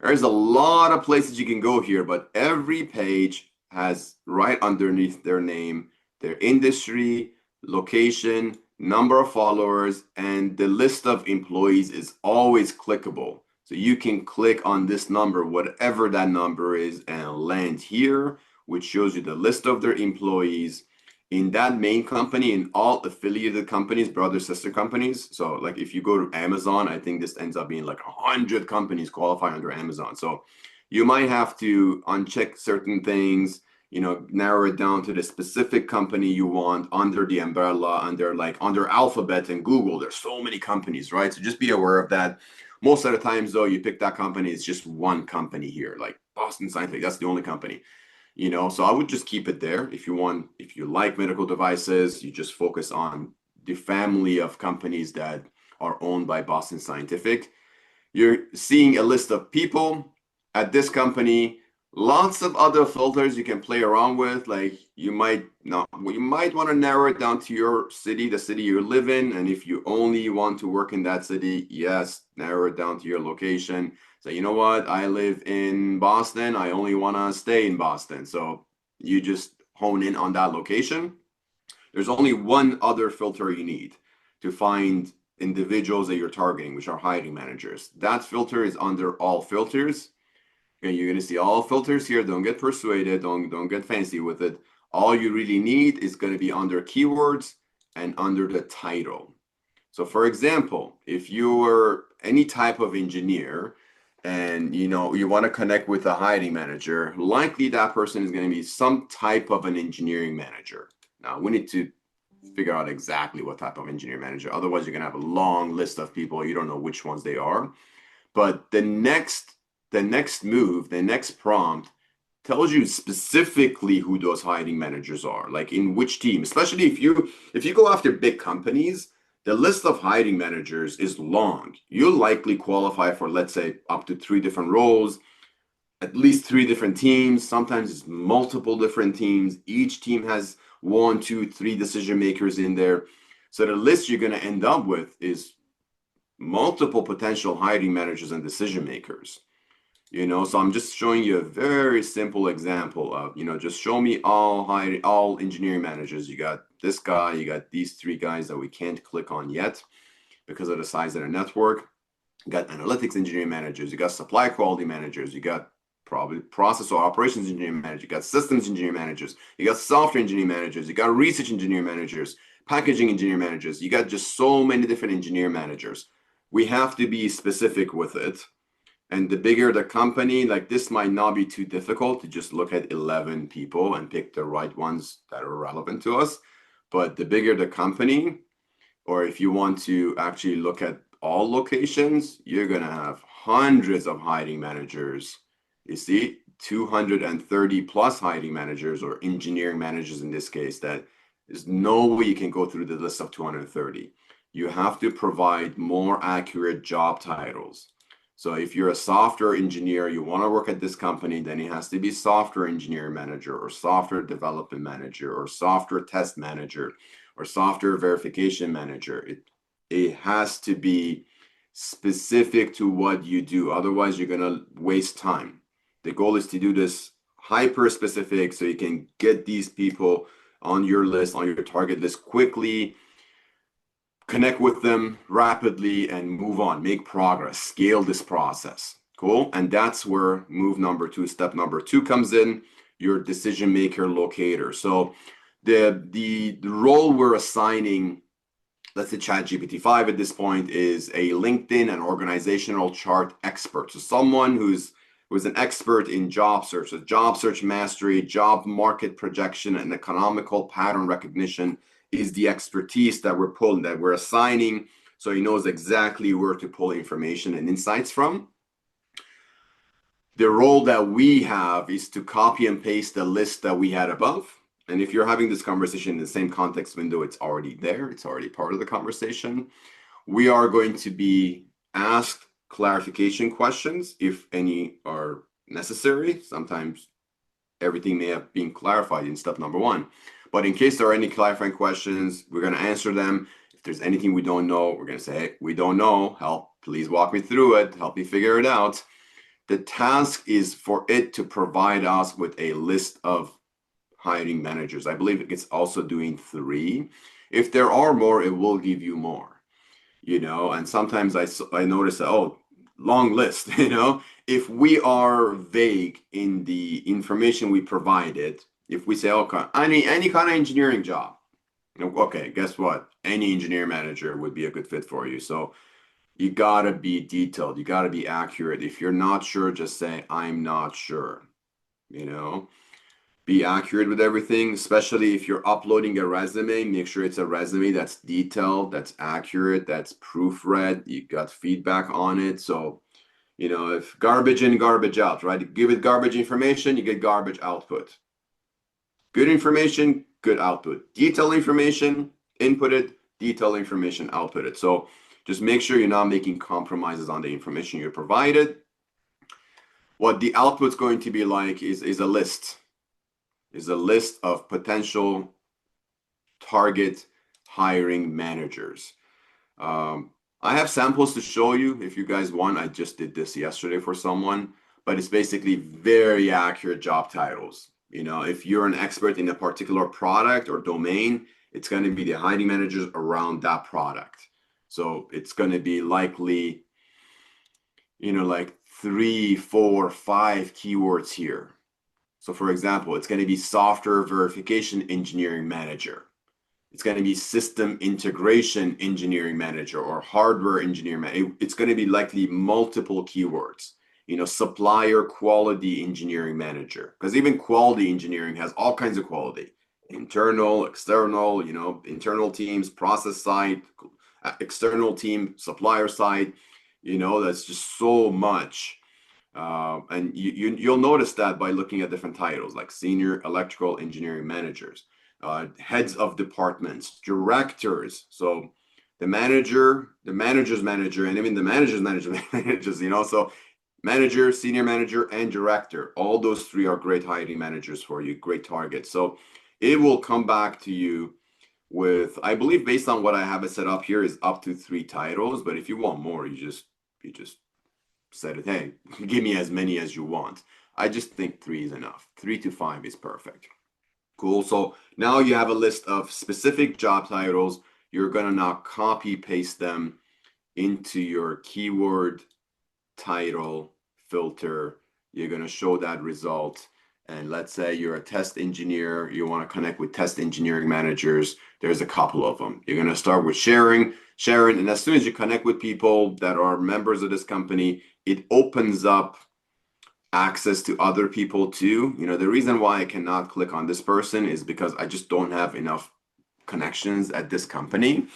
There's a lot of places you can go here, but every page has right underneath their name, their industry, location, number of followers, and the list of employees is always clickable. So you can click on this number, whatever that number is, and land here, which shows you the list of their employees in that main company and all affiliated companies, brother, sister companies. So like if you go to Amazon, I think this ends up being like 100 companies qualify under Amazon. So you might have to uncheck certain things, narrow it down to the specific company you want under the umbrella, under Alphabet and Google. There's so many companies, right? So just be aware of that. Most of the times though, you pick that company, it's just one company here, like Boston Scientific, that's the only company. So I would just keep it there. If you like medical devices, you just focus on the family of companies that are owned by Boston Scientific. You're seeing a list of people at this company, lots of other filters you can play around with. Like you might want to narrow it down to your city, the city you live in. And if you only want to work in that city, yes, narrow it down to your location. So you know what? I live in Boston. I only want to stay in Boston. So you just hone in on that location. There's only one other filter you need to find individuals that you're targeting, which are hiring managers. That filter is under all filters. And you're going to see all filters here. Don't get persuaded. Don't get fancy with it. All you really need is going to be under keywords and under the title. So for example, if you were any type of engineer and you want to connect with a hiring manager, likely that person is going to be some type of an engineering manager. Now we need to figure out exactly what type of engineer manager. Otherwise, you're going to have a long list of people. You don't know which ones they are. But the next move, the next prompt tells you specifically who those hiring managers are, like in which team. Especially if you go after big companies, the list of hiring managers is long. You'll likely qualify for, let's say, up to 3 different roles, at least 3 different teams. Sometimes it's multiple different teams. Each team has 1, 2, 3 decision makers in there. So the list you're going to end up with is multiple potential hiring managers and decision makers. So I'm just showing you a very simple example of, just show me all engineering managers. You got this guy, you got these 3 guys that we can't click on yet because of the size of the network. You got analytics engineering managers, you got supply quality managers, you got probably process or operations engineering managers, you got systems engineering managers, you got software engineering managers, you got research engineering managers, packaging engineering managers. You got just so many different engineer managers. We have to be specific with it. And the bigger the company, like this might not be too difficult to just look at 11 people and pick the right ones that are relevant to us. But the bigger the company, or if you want to actually look at all locations, you're going to have hundreds of hiring managers. You see, 230 plus hiring managers or engineering managers in this case, that there's no way you can go through the list of 230. You have to provide more accurate job titles. So if you're a software engineer, you want to work at this company, then it has to be software engineer manager or software development manager or software test manager or software verification manager. It has to be specific to what you do. Otherwise, you're going to waste time. The goal is to do this hyper specific so you can get these people on your list, on your target list quickly, connect with them rapidly and move on, make progress, scale this process. Cool. And that's where move number two, step number two comes in, your decision maker locator. So the role we're assigning, let's say ChatGPT 5 at this point, is a LinkedIn and organizational chart expert. So someone who's an expert in job search, so job search mastery, job market projection, and economical pattern recognition is the expertise that we're pulling, that we're assigning, so he knows exactly where to pull information and insights from. The role that we have is to copy and paste the list that we had above. And if you're having this conversation in the same context window, it's already there. It's already part of the conversation. We are going to be asked clarification questions if any are necessary. Sometimes everything may have been clarified in step number one. But in case there are any clarifying questions, we're going to answer them. If there's anything we don't know, we're going to say, hey, we don't know. Help, please walk me through it. Help me figure it out. The task is for it to provide us with a list of hiring managers. I believe it's also doing 3. If there are more, it will give you more, and sometimes I notice that, oh, long list, if we are vague in the information we provided, if we say, okay, any kind of engineering job, okay, guess what? Any engineer manager would be a good fit for you. So you gotta be detailed, you gotta be accurate. If you're not sure, just say, I'm not sure, you know be accurate with everything, especially if you're uploading a resume. Make sure it's a resume that's detailed, that's accurate, that's proofread, you got feedback on it. So, if garbage in, garbage out, right? Give it garbage information, you get garbage output. Good information, good output. Detailed information, input it, detailed information, output it. So just make sure you're not making compromises on the information you provided. What the output's going to be like is a list. Is a list of potential target hiring managers. I have samples to show you if you guys want. I just did this yesterday for someone, but it's basically very accurate job titles. If you're an expert in a particular product or domain, it's going to be the hiring managers around that product. So it's going to be likely, like 3, 4, 5 keywords here. So for example, it's going to be software verification engineering manager. It's going to be system integration engineering manager or hardware engineer manager. It's going to be likely multiple keywords. Supplier quality engineering manager, because even quality engineering has all kinds of quality: internal, external, internal teams, process side, external team, supplier side. That's just so much. And you'll notice that by looking at different titles like senior electrical engineering managers, heads of departments, directors. So the manager's manager, and even the manager's manager managers, so manager, senior manager, and director. All those 3 are great hiring managers for you, great targets. So it will come back to you with, I believe, based on what I have it set up here, is up to 3 titles. But if you want more, you just said it, hey, give me as many as you want. I just think 3 is enough. 3 to 5 is perfect. Cool. So now you have a list of specific job titles. You're going to now copy paste them into your keyword title filter. You're going to show that result. And let's say you're a test engineer, you want to connect with test engineering managers. There's a couple of them. You're going to start with sharing, and as soon as you connect with people that are members of this company, it opens up access to other people too. The reason why I cannot click on this person is because I just don't have enough connections at this company.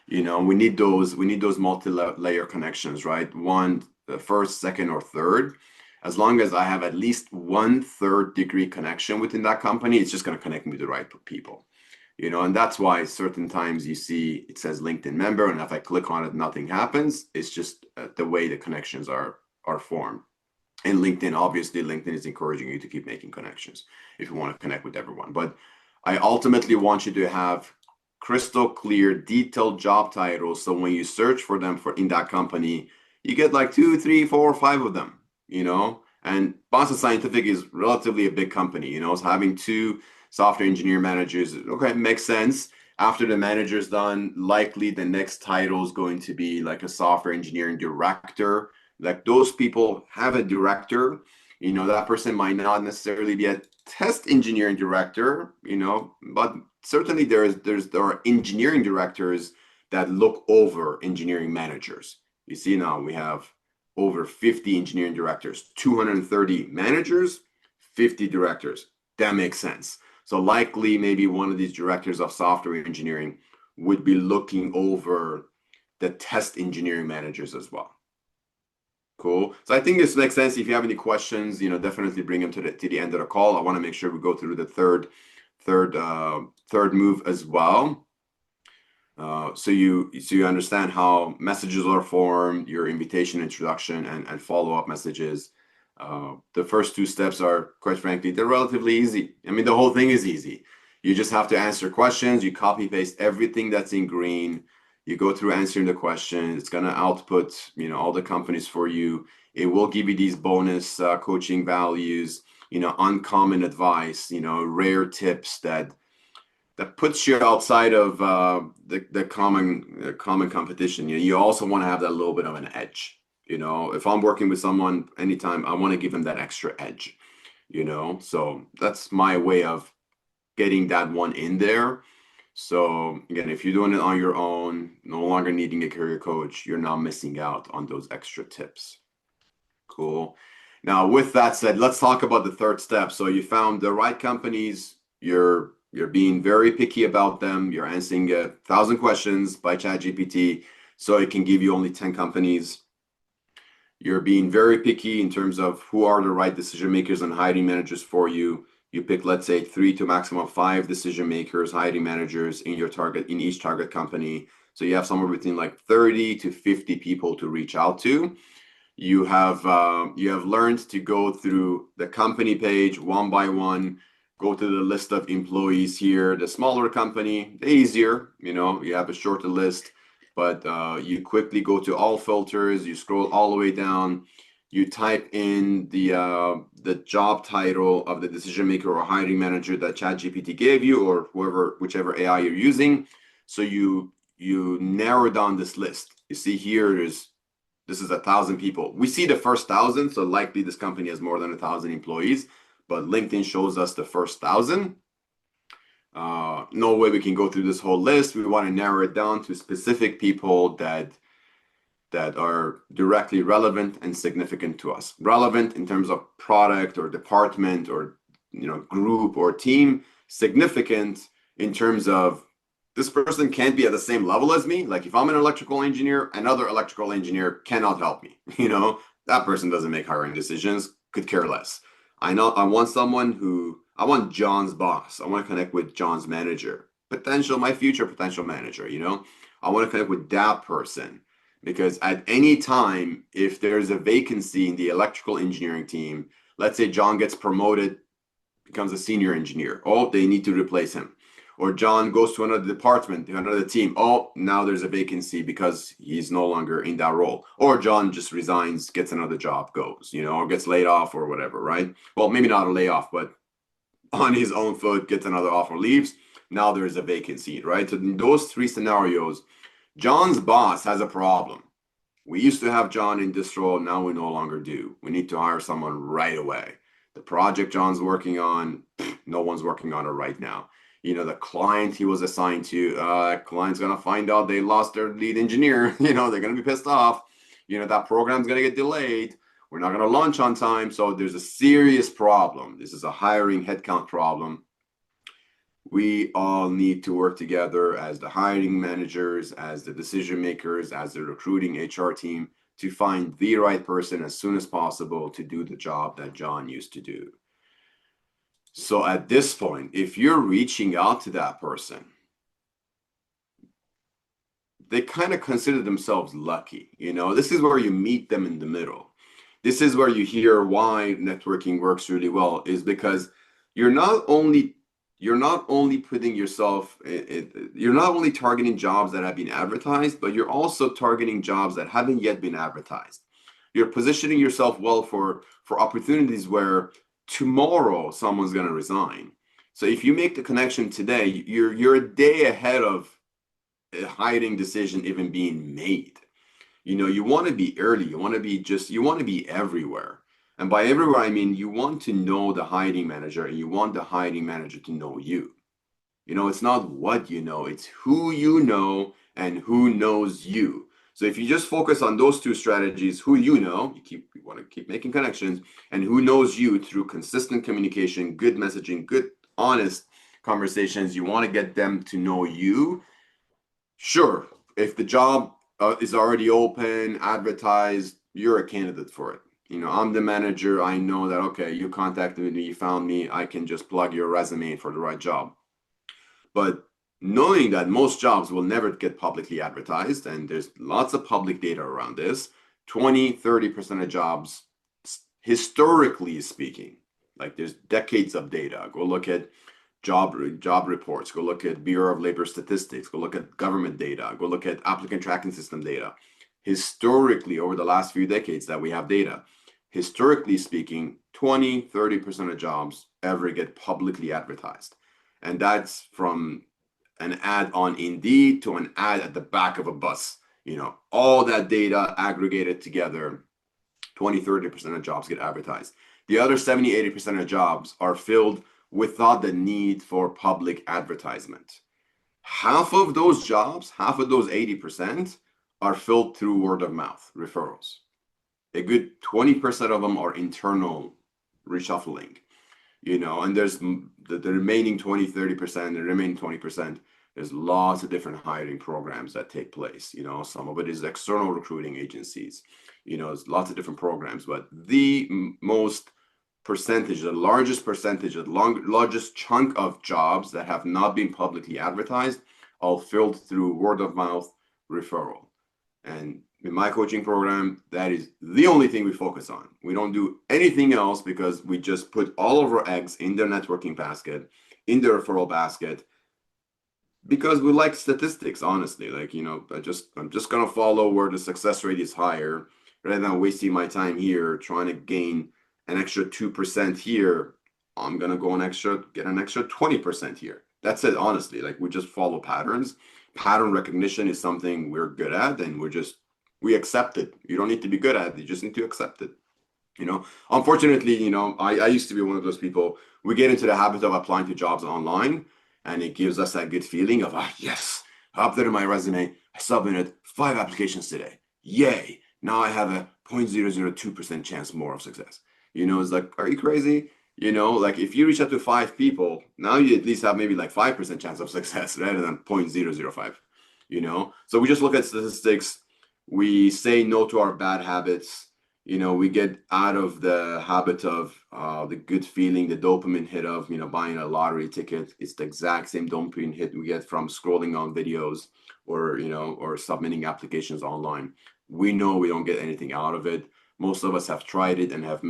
We need those multi-layer connections, right? One, the first, second, or third. As long as I have at least 1/3 degree connection within that company, it's just going to connect me to the right people. And that's why certain times you see it says LinkedIn member, and if I click on it, nothing happens. It's just the way the connections are formed. And LinkedIn, obviously, LinkedIn is encouraging you to keep making connections if you want to connect with everyone. But I ultimately want you to have crystal clear, detailed job titles. So when you search for them in that company, you get like 2, 3, 4, 5 of them, And Boston Scientific is relatively a big company, So having 2 software engineer managers, okay, makes sense. After the manager's done, likely the next title is going to be like a software engineering director. Like those people have a director. That person might not necessarily be a test engineering director, but certainly there are engineering directors that look over engineering managers. You see now we have over 50 engineering directors, 230 managers, 50 directors. That makes sense. So likely maybe one of these directors of software engineering would be looking over the test engineering managers as well. Cool. So I think this makes sense. If you have any questions, definitely bring them to the end of the call. I want to make sure we go through the third move as well. So you understand how messages are formed, your invitation, introduction, and follow-up messages. The first two steps are, quite frankly, they're relatively easy. I mean, the whole thing is easy. You just have to answer questions. You copy paste everything that's in green. You go through answering the question. It's gonna output, all the companies for you. It will give you these bonus coaching values, uncommon advice, rare tips that puts you outside of the common competition. You also want to have that little bit of an edge. If I'm working with someone anytime, I want to give them that extra edge. So that's my way of getting that one in there. So again, if you're doing it on your own, no longer needing a career coach, you're not missing out on those extra tips. Cool. Now, with that said, let's talk about the third step. So you found the right companies. You're being very picky about them. You're answering 1,000 questions by ChatGPT, so it can give you only 10 companies. You're being very picky in terms of who are the right decision makers and hiring managers for you. You pick, let's say, 3 to maximum 5 decision makers, hiring managers in each target company. So you have somewhere between like 30 to 50 people to reach out to. You have learned to go through the company page one by one, go to the list of employees here. The smaller company, the easier, you have a shorter list, but you quickly go to all filters, you scroll all the way down, you type in the job title of the decision maker or hiring manager that ChatGPT gave you, or whichever AI you're using. So you narrow down this list. You see here this is 1,000 people. We see the first 1,000, so likely this company has more than 1,000 employees, but LinkedIn shows us the first 1,000. No way we can go through this whole list. We want to narrow it down to specific people that are directly relevant and significant to us. Relevant in terms of product or department or group or team. Significant in terms of this person can't be at the same level as me. Like if I'm an electrical engineer, another electrical engineer cannot help me. That person doesn't make hiring decisions, could care less. I want John's boss. I want to connect with John's manager, my future potential manager. I want to connect with that person because at any time, if there's a vacancy in the electrical engineering team, let's say John gets promoted, becomes a senior engineer. Oh, they need to replace him. Or John goes to another department, to another team. Oh, now there's a vacancy because he's no longer in that role. Or John just resigns, gets another job, goes, or gets laid off or whatever, right? Well, maybe not a layoff, but on his own foot, gets another offer, leaves. Now there's a vacancy, right? So in those three scenarios, John's boss has a problem. We used to have John in this role, now we no longer do. We need to hire someone right away. The project John's working on, no one's working on it right now. The client he was assigned to, client's gonna find out they lost their lead engineer. They're gonna be pissed off. That program's gonna get delayed. We're not gonna launch on time. So there's a serious problem. This is a hiring headcount problem. We all need to work together as the hiring managers, as the decision makers, as the recruiting HR team to find the right person as soon as possible to do the job that John used to do. So at this point, if you're reaching out to that person, they kind of consider themselves lucky. This is where you meet them in the middle. This is where you hear why networking works really well, is because you're not only putting yourself, you're not only targeting jobs that have been advertised, but you're also targeting jobs that haven't yet been advertised. You're positioning yourself well for opportunities where tomorrow someone's going to resign. So if you make the connection today, you're a day ahead of a hiring decision even being made. You want to be early. You want to be everywhere. And by everywhere, I mean you want to know the hiring manager and you want the hiring manager to know you. It's not what you know, it's who you know and who knows you. So if you just focus on those two strategies, who you know, you want to keep making connections, and who knows you through consistent communication, good messaging, good, honest conversations, you want to get them to know you. Sure, if the job is already open, advertised, you're a candidate for it. I'm the manager. I know that, okay, you contacted me, you found me, I can just plug your resume in for the right job. But knowing that most jobs will never get publicly advertised, and there's lots of public data around this, 20-30% of jobs, historically speaking, like there's decades of data. Go look at job reports, go look at Bureau of Labor Statistics, go look at government data, go look at applicant tracking system data. Historically, over the last few decades that we have data, historically speaking, 20-30% of jobs ever get publicly advertised. And that's from an ad on Indeed to an ad at the back of a bus. All that data aggregated together, 20-30% of jobs get advertised. The other 70-80% of jobs are filled without the need for public advertisement. Half of those jobs, half of those 80%, are filled through word of mouth referrals. A good 20% of them are internal reshuffling. And there's the remaining 20-30%, the remaining 20%, there's lots of different hiring programs that take place. Some of it is external recruiting agencies. There's lots of different programs, but the most percentage, the largest percentage, the largest chunk of jobs that have not been publicly advertised are filled through word of mouth referral. And in my coaching program, that is the only thing we focus on. We don't do anything else because we just put all of our eggs in their networking basket, in their referral basket, because we like statistics, honestly. I'm just gonna follow where the success rate is higher rather than wasting my time here trying to gain an extra 2% here. I'm gonna get an extra 20% here. That's it, honestly. We just follow patterns. Pattern recognition is something we're good at, and we accept it. You don't need to be good at it, you just need to accept it. Unfortunately, I used to be one of those people. We get into the habit of applying to jobs online, and it gives us that good feeling of, yes, I updated my resume, I submitted 5 applications today. Yay! Now I have a 0.002% chance more of success. It's like, are you crazy? If you reach out to 5 people, now you at least have maybe 5% chance of success rather than 0.005. So we just look at statistics. We say no to our bad habits. We get out of the habit of the good feeling, the dopamine hit of, buying a lottery ticket. It's the exact same dopamine hit we get from scrolling on videos or submitting applications online. We know we don't get anything out of it. Most of us have tried it and have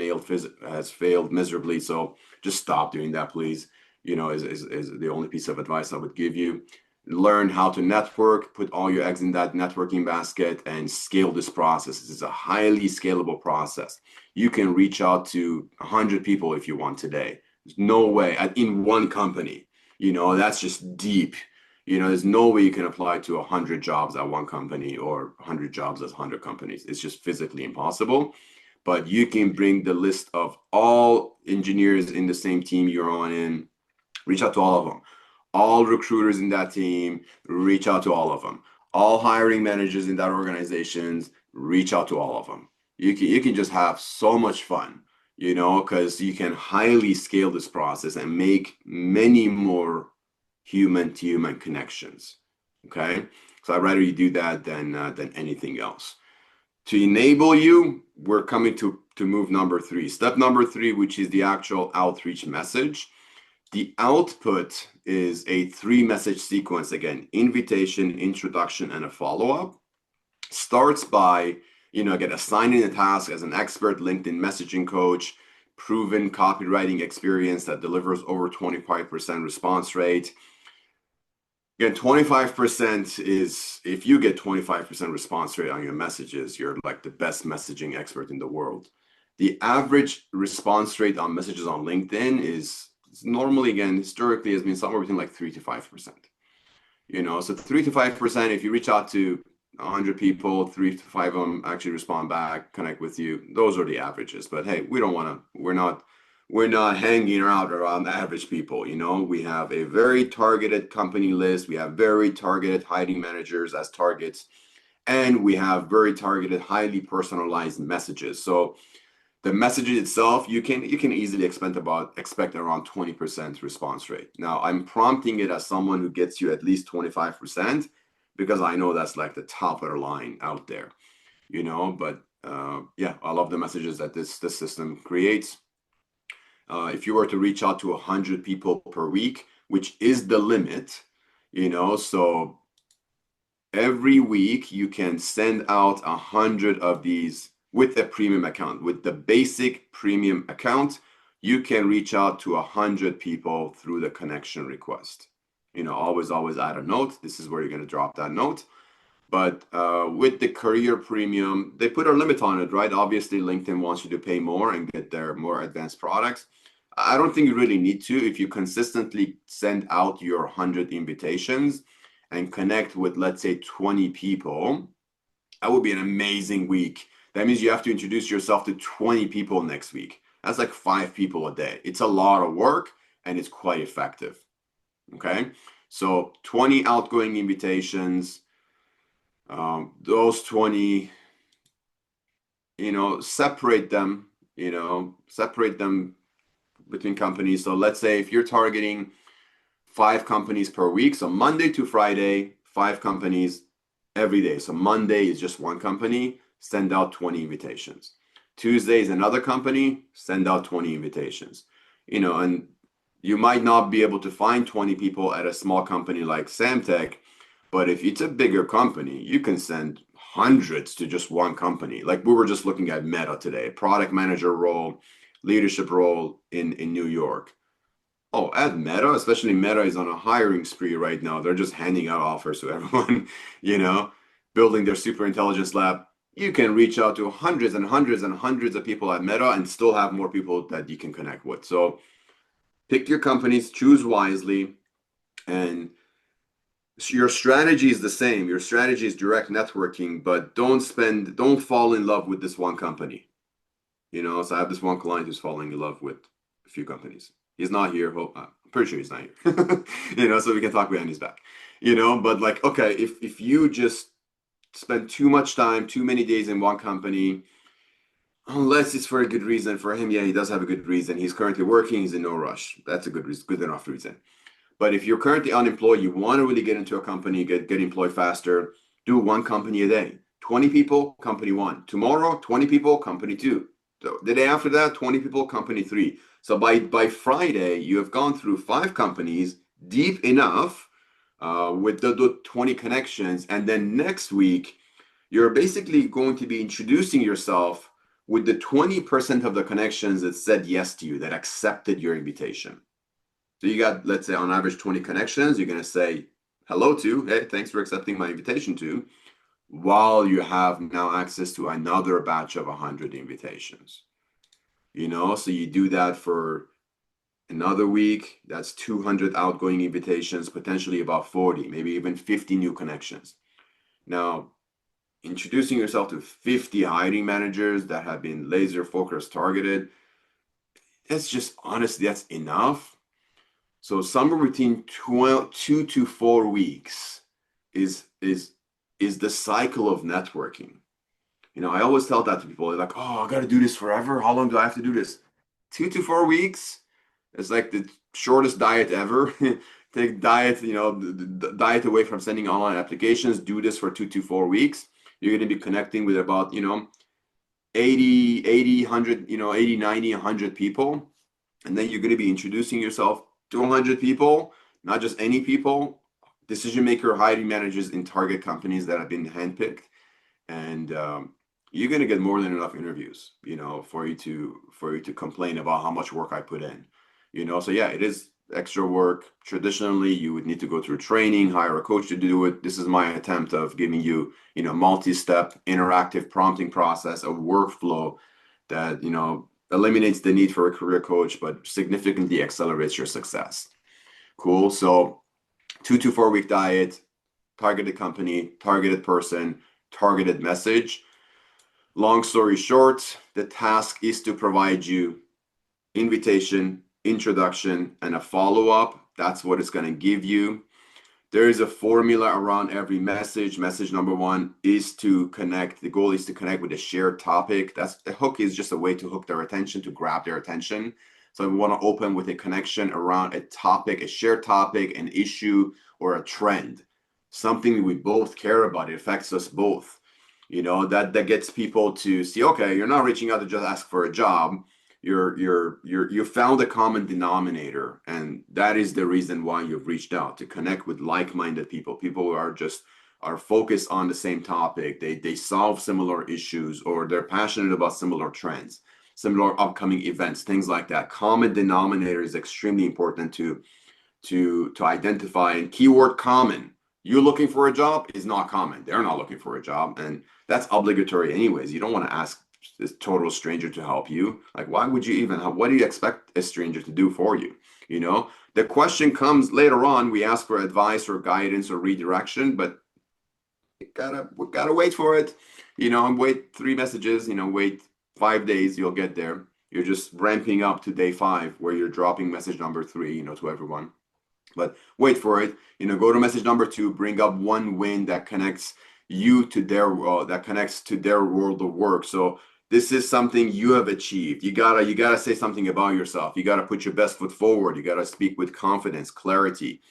failed miserably. So just stop doing that, please. Is the only piece of advice I would give you. Learn how to network, put all your eggs in that networking basket, and scale this process. This is a highly scalable process. You can reach out to 100 people if you want today. There's no way in one company. That's just deep. There's no way you can apply to 100 jobs at one company or 100 jobs at 100 companies. It's just physically impossible. But you can bring the list of all engineers in the same team you're on in, reach out to all of them. All recruiters in that team, reach out to all of them. All hiring managers in that organizations, reach out to all of them. You can just have so much fun, because you can highly scale this process and make many more human to human connections. Okay, so I'd rather you do that than anything else. To enable you, we're coming to move number 3. Step number 3, which is the actual outreach message. The output is a 3-message sequence. Again, invitation, introduction, and a follow-up. Starts by, again, assigning a task as an expert LinkedIn messaging coach, proven copywriting experience that delivers over 25% response rate. Again, 25% is, if you get 25% response rate on your messages, you're like the best messaging expert in the world. The average response rate on messages on LinkedIn is normally, again, historically has been somewhere between like 3 to 5%. So 3 to 5%, if you reach out to 100 people, 3 to 5 of them actually respond back, connect with you. Those are the averages. But hey, we don't want to, we're not hanging around average people. We have a very targeted company list. We have very targeted hiring managers as targets, and we have very targeted, highly personalized messages. So the message itself, you can easily expect around 20% response rate. Now, I'm prompting it as someone who gets you at least 25% because I know that's like the top of the line out there, But yeah, I love the messages that this system creates. If you were to reach out to 100 people per week, which is the limit, so every week you can send out 100 of these with a premium account. With the basic premium account, you can reach out to 100 people through the connection request. Always add a note. This is where you're going to drop that note. But with the career premium, they put a limit on it, right? Obviously, LinkedIn wants you to pay more and get their more advanced products. I don't think you really need to. If you consistently send out your 100 invitations and connect with, let's say, 20 people, that would be an amazing week. That means you have to introduce yourself to 20 people next week. That's like 5 people a day. It's a lot of work and it's quite effective. Okay. So 20 outgoing invitations, those 20, separate them, between companies. So let's say if you're targeting 5 companies per week, so Monday to Friday, 5 companies every day. So Monday is just one company, send out 20 invitations. Tuesday is another company, send out 20 invitations. And you might not be able to find 20 people at a small company like Samtech, but if it's a bigger company, you can send hundreds to just one company. Like we were just looking at Meta today, product manager role, leadership role in New York. Oh, at Meta, especially Meta is on a hiring spree right now. They're just handing out offers to everyone, you know, building their super intelligence lab. You can reach out to hundreds and hundreds and hundreds of people at Meta and still have more people that you can connect with. So pick your companies, choose wisely, and your strategy is the same. Your strategy is direct networking, but don't fall in love with this one company. So I have this one client who's falling in love with a few companies. He's not here. Well, I'm pretty sure he's not here. So we can talk behind his back. But like, okay, if you just spend too much time, too many days in one company, unless it's for a good reason for him, yeah, he does have a good reason. He's currently working. He's in no rush. That's a good reason, good enough reason. But if you're currently unemployed, you want to really get into a company, get employed faster, do one company a day. 20 people, company one. Tomorrow, 20 people, company two. So the day after that, 20 people, company three. So by Friday, you have gone through 5 companies deep enough with the 20 connections. And then next week, you're basically going to be introducing yourself with the 20% of the connections that said yes to you, that accepted your invitation. So you got, let's say, on average 20 connections, you're going to say hello to, hey, thanks for accepting my invitation to, while you have now access to another batch of 100 invitations. So you do that for another week, that's 200 outgoing invitations, potentially about 40, maybe even 50 new connections. Now, introducing yourself to 50 hiring managers that have been laser focused, targeted, that's just honestly, that's enough. So somewhere between 2 to 4 weeks is the cycle of networking. I always tell that to people. They're like, "Oh, I got to do this forever. How long do I have to do this?" 2 to 4 weeks. It's like the shortest diet ever. Take diet, the diet away from sending online applications. Do this for 2 to 4 weeks. You're going to be connecting with about 80, 100, 80, 90, 100 people, and then you're going to be introducing yourself to 100 people, not just any people, decision maker, hiring managers in target companies that have been handpicked, and you're going to get more than enough interviews, for you to complain about how much work I put in, So yeah, it is extra work. Traditionally, you would need to go through training, hire a coach to do it. This is my attempt of giving you, multi-step interactive prompting process, a workflow that eliminates the need for a career coach, but significantly accelerates your success. Cool. So 2 to 4 week diet, targeted company, targeted person, targeted message. Long story short, the task is to provide you invitation, introduction, and a follow up. That's what it's going to give you. There is a formula around every message. Message number one is to connect. The goal is to connect with a shared topic. That's the hook is just a way to hook their attention, to grab their attention. So we want to open with a connection around a topic, a shared topic, an issue, or a trend, something we both care about. It affects us both. That gets people to see, okay, you're not reaching out to just ask for a job. You found a common denominator, and that is the reason why you've reached out, to connect with like-minded people who are focused on the same topic. They solve similar issues, or they're passionate about similar trends, similar upcoming events, things like that. Common denominator is extremely important to identify. And keyword common. You looking for a job is not common. They're not looking for a job, and that's obligatory anyways. You don't want to ask this total stranger to help you. Like, why would you even what do you expect a stranger to do for you? The question comes later on. We ask for advice or guidance or redirection, but we gotta wait for it. Wait 3 messages. Wait 5 days. You'll get there. You're just ramping up to day 5, where you're dropping message number 3. To everyone. But wait for it. Go to message number 2. Bring up one win that connects you to their that connects to their world of work. So this is something you have achieved. You gotta say something about yourself. You gotta put your best foot forward. You gotta speak with confidence, clarity,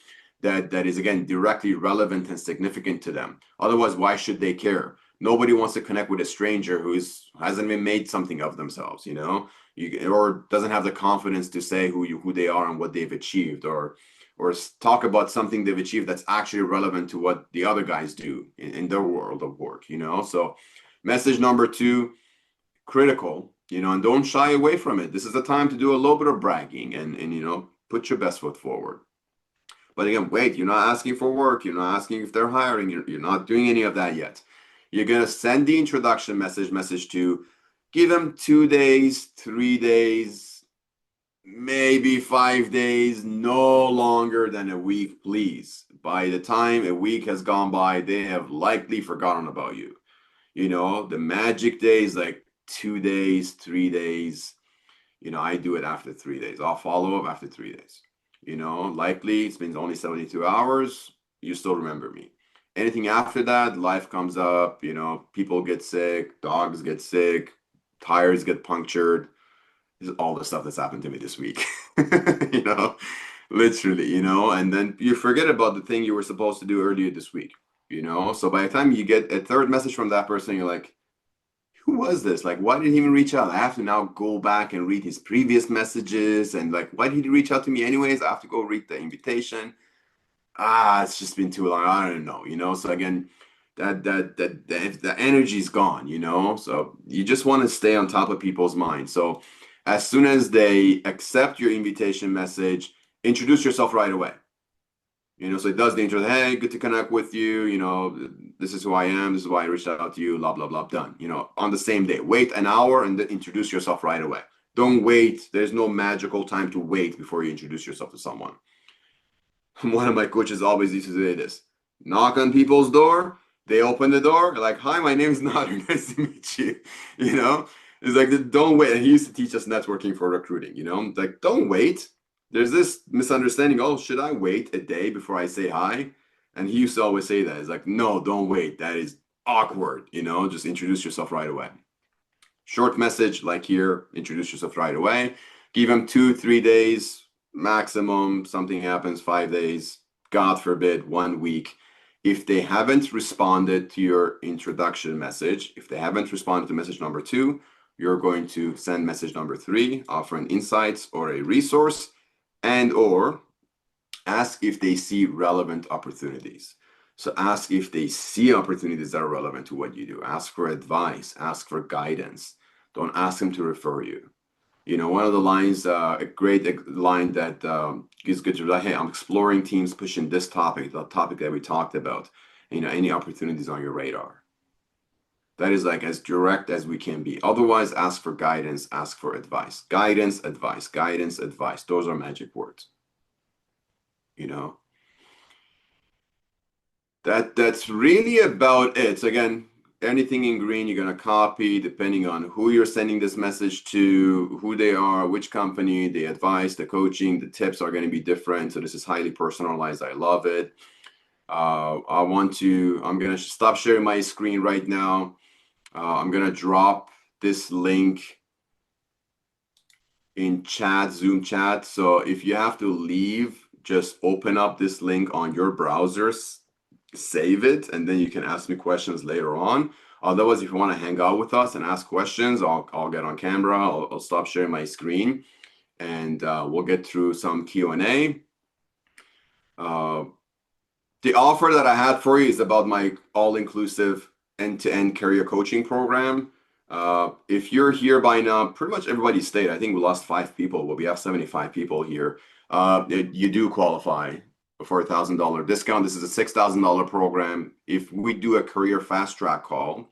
that is again directly relevant and significant to them. Otherwise, why should they care? Nobody wants to connect with a stranger who hasn't been made something of themselves, or doesn't have the confidence to say who they are and what they've achieved, or talk about something they've achieved that's actually relevant to what the other guys do in their world of work. So message number 2, critical, and don't shy away from it. This is the time to do a little bit of bragging and put your best foot forward. But again, wait, you're not asking for work. You're not asking if they're hiring. You're not doing any of that yet. You're going to send the introduction message to, give them 2 days, 3 days, maybe 5 days, no longer than a week, please. By the time a week has gone by, they have likely forgotten about you. The magic days, like 2 days, 3 days. I do it after 3 days. I'll follow up after 3 days. Likely it's been only 72 hours. You still remember me. Anything after that, life comes up, people get sick, dogs get sick, tires get punctured. This is all the stuff that's happened to me this week. you know, Literally, and then you forget about the thing you were supposed to do earlier this week, So by the time you get a third message from that person, you're like, who was this? Like, why did he even reach out? I have to now go back and read his previous messages. And like, why did he reach out to me anyways? I have to go read the invitation. It's just been too long. I don't know. So again, that the energy's gone, So you just want to stay on top of people's minds. So as soon as they accept your invitation message, introduce yourself right away. So it does the intro. Hey, good to connect with you. This is who I am. This is why I reached out to you. Blah blah blah. Done. On the same day. Wait an hour and then introduce yourself right away. Don't wait. There's no magical time to wait before you introduce yourself to someone. One of my coaches always used to say this: knock on people's door. They open the door. They're like, "Hi, my name is Nader. Nice to meet you." It's like, don't wait. And he used to teach us networking for recruiting. Like, don't wait. There's this misunderstanding. Oh, should I wait a day before I say hi? And he used to always say that. It's like, no, don't wait. That is awkward. Just introduce yourself right away. Short message like here, introduce yourself right away. Give them 2-3 days maximum. Something happens 5 days. God forbid, 1 week. If they haven't responded to your introduction message, if they haven't responded to message number 2, you're going to send message number 3, offering insights or a resource, and or ask if they see relevant opportunities. So ask if they see opportunities that are relevant to what you do. Ask for advice, ask for guidance. Don't ask them to refer you. One of the lines, a great line that is good to hey, I'm exploring teams pushing this topic, the topic that we talked about. Any opportunities on your radar. That is like as direct as we can be. Otherwise, ask for guidance, ask for advice. Guidance, advice, guidance, advice. Those are magic words, you know. That's really about it. So again, anything in green you're gonna copy depending on who you're sending this message to, who they are, which company, the advice, the coaching, the tips are gonna be different. So this is highly personalized. I love it. I'm gonna stop sharing my screen right now. I'm gonna drop this link in chat, Zoom chat. So if you have to leave, just open up this link on your browsers, save it, and then you can ask me questions later on. Otherwise, if you want to hang out with us and ask questions, I'll get on camera. I'll stop sharing my screen, and we'll get through some Q&A. The offer that I had for you is about my all-inclusive end-to-end career coaching program. If you're here by now, pretty much everybody stayed. I think we lost 5 people, but we have 75 people here. You do qualify for $1,000 discount. This is a $6,000 program. If we do a career fast track call,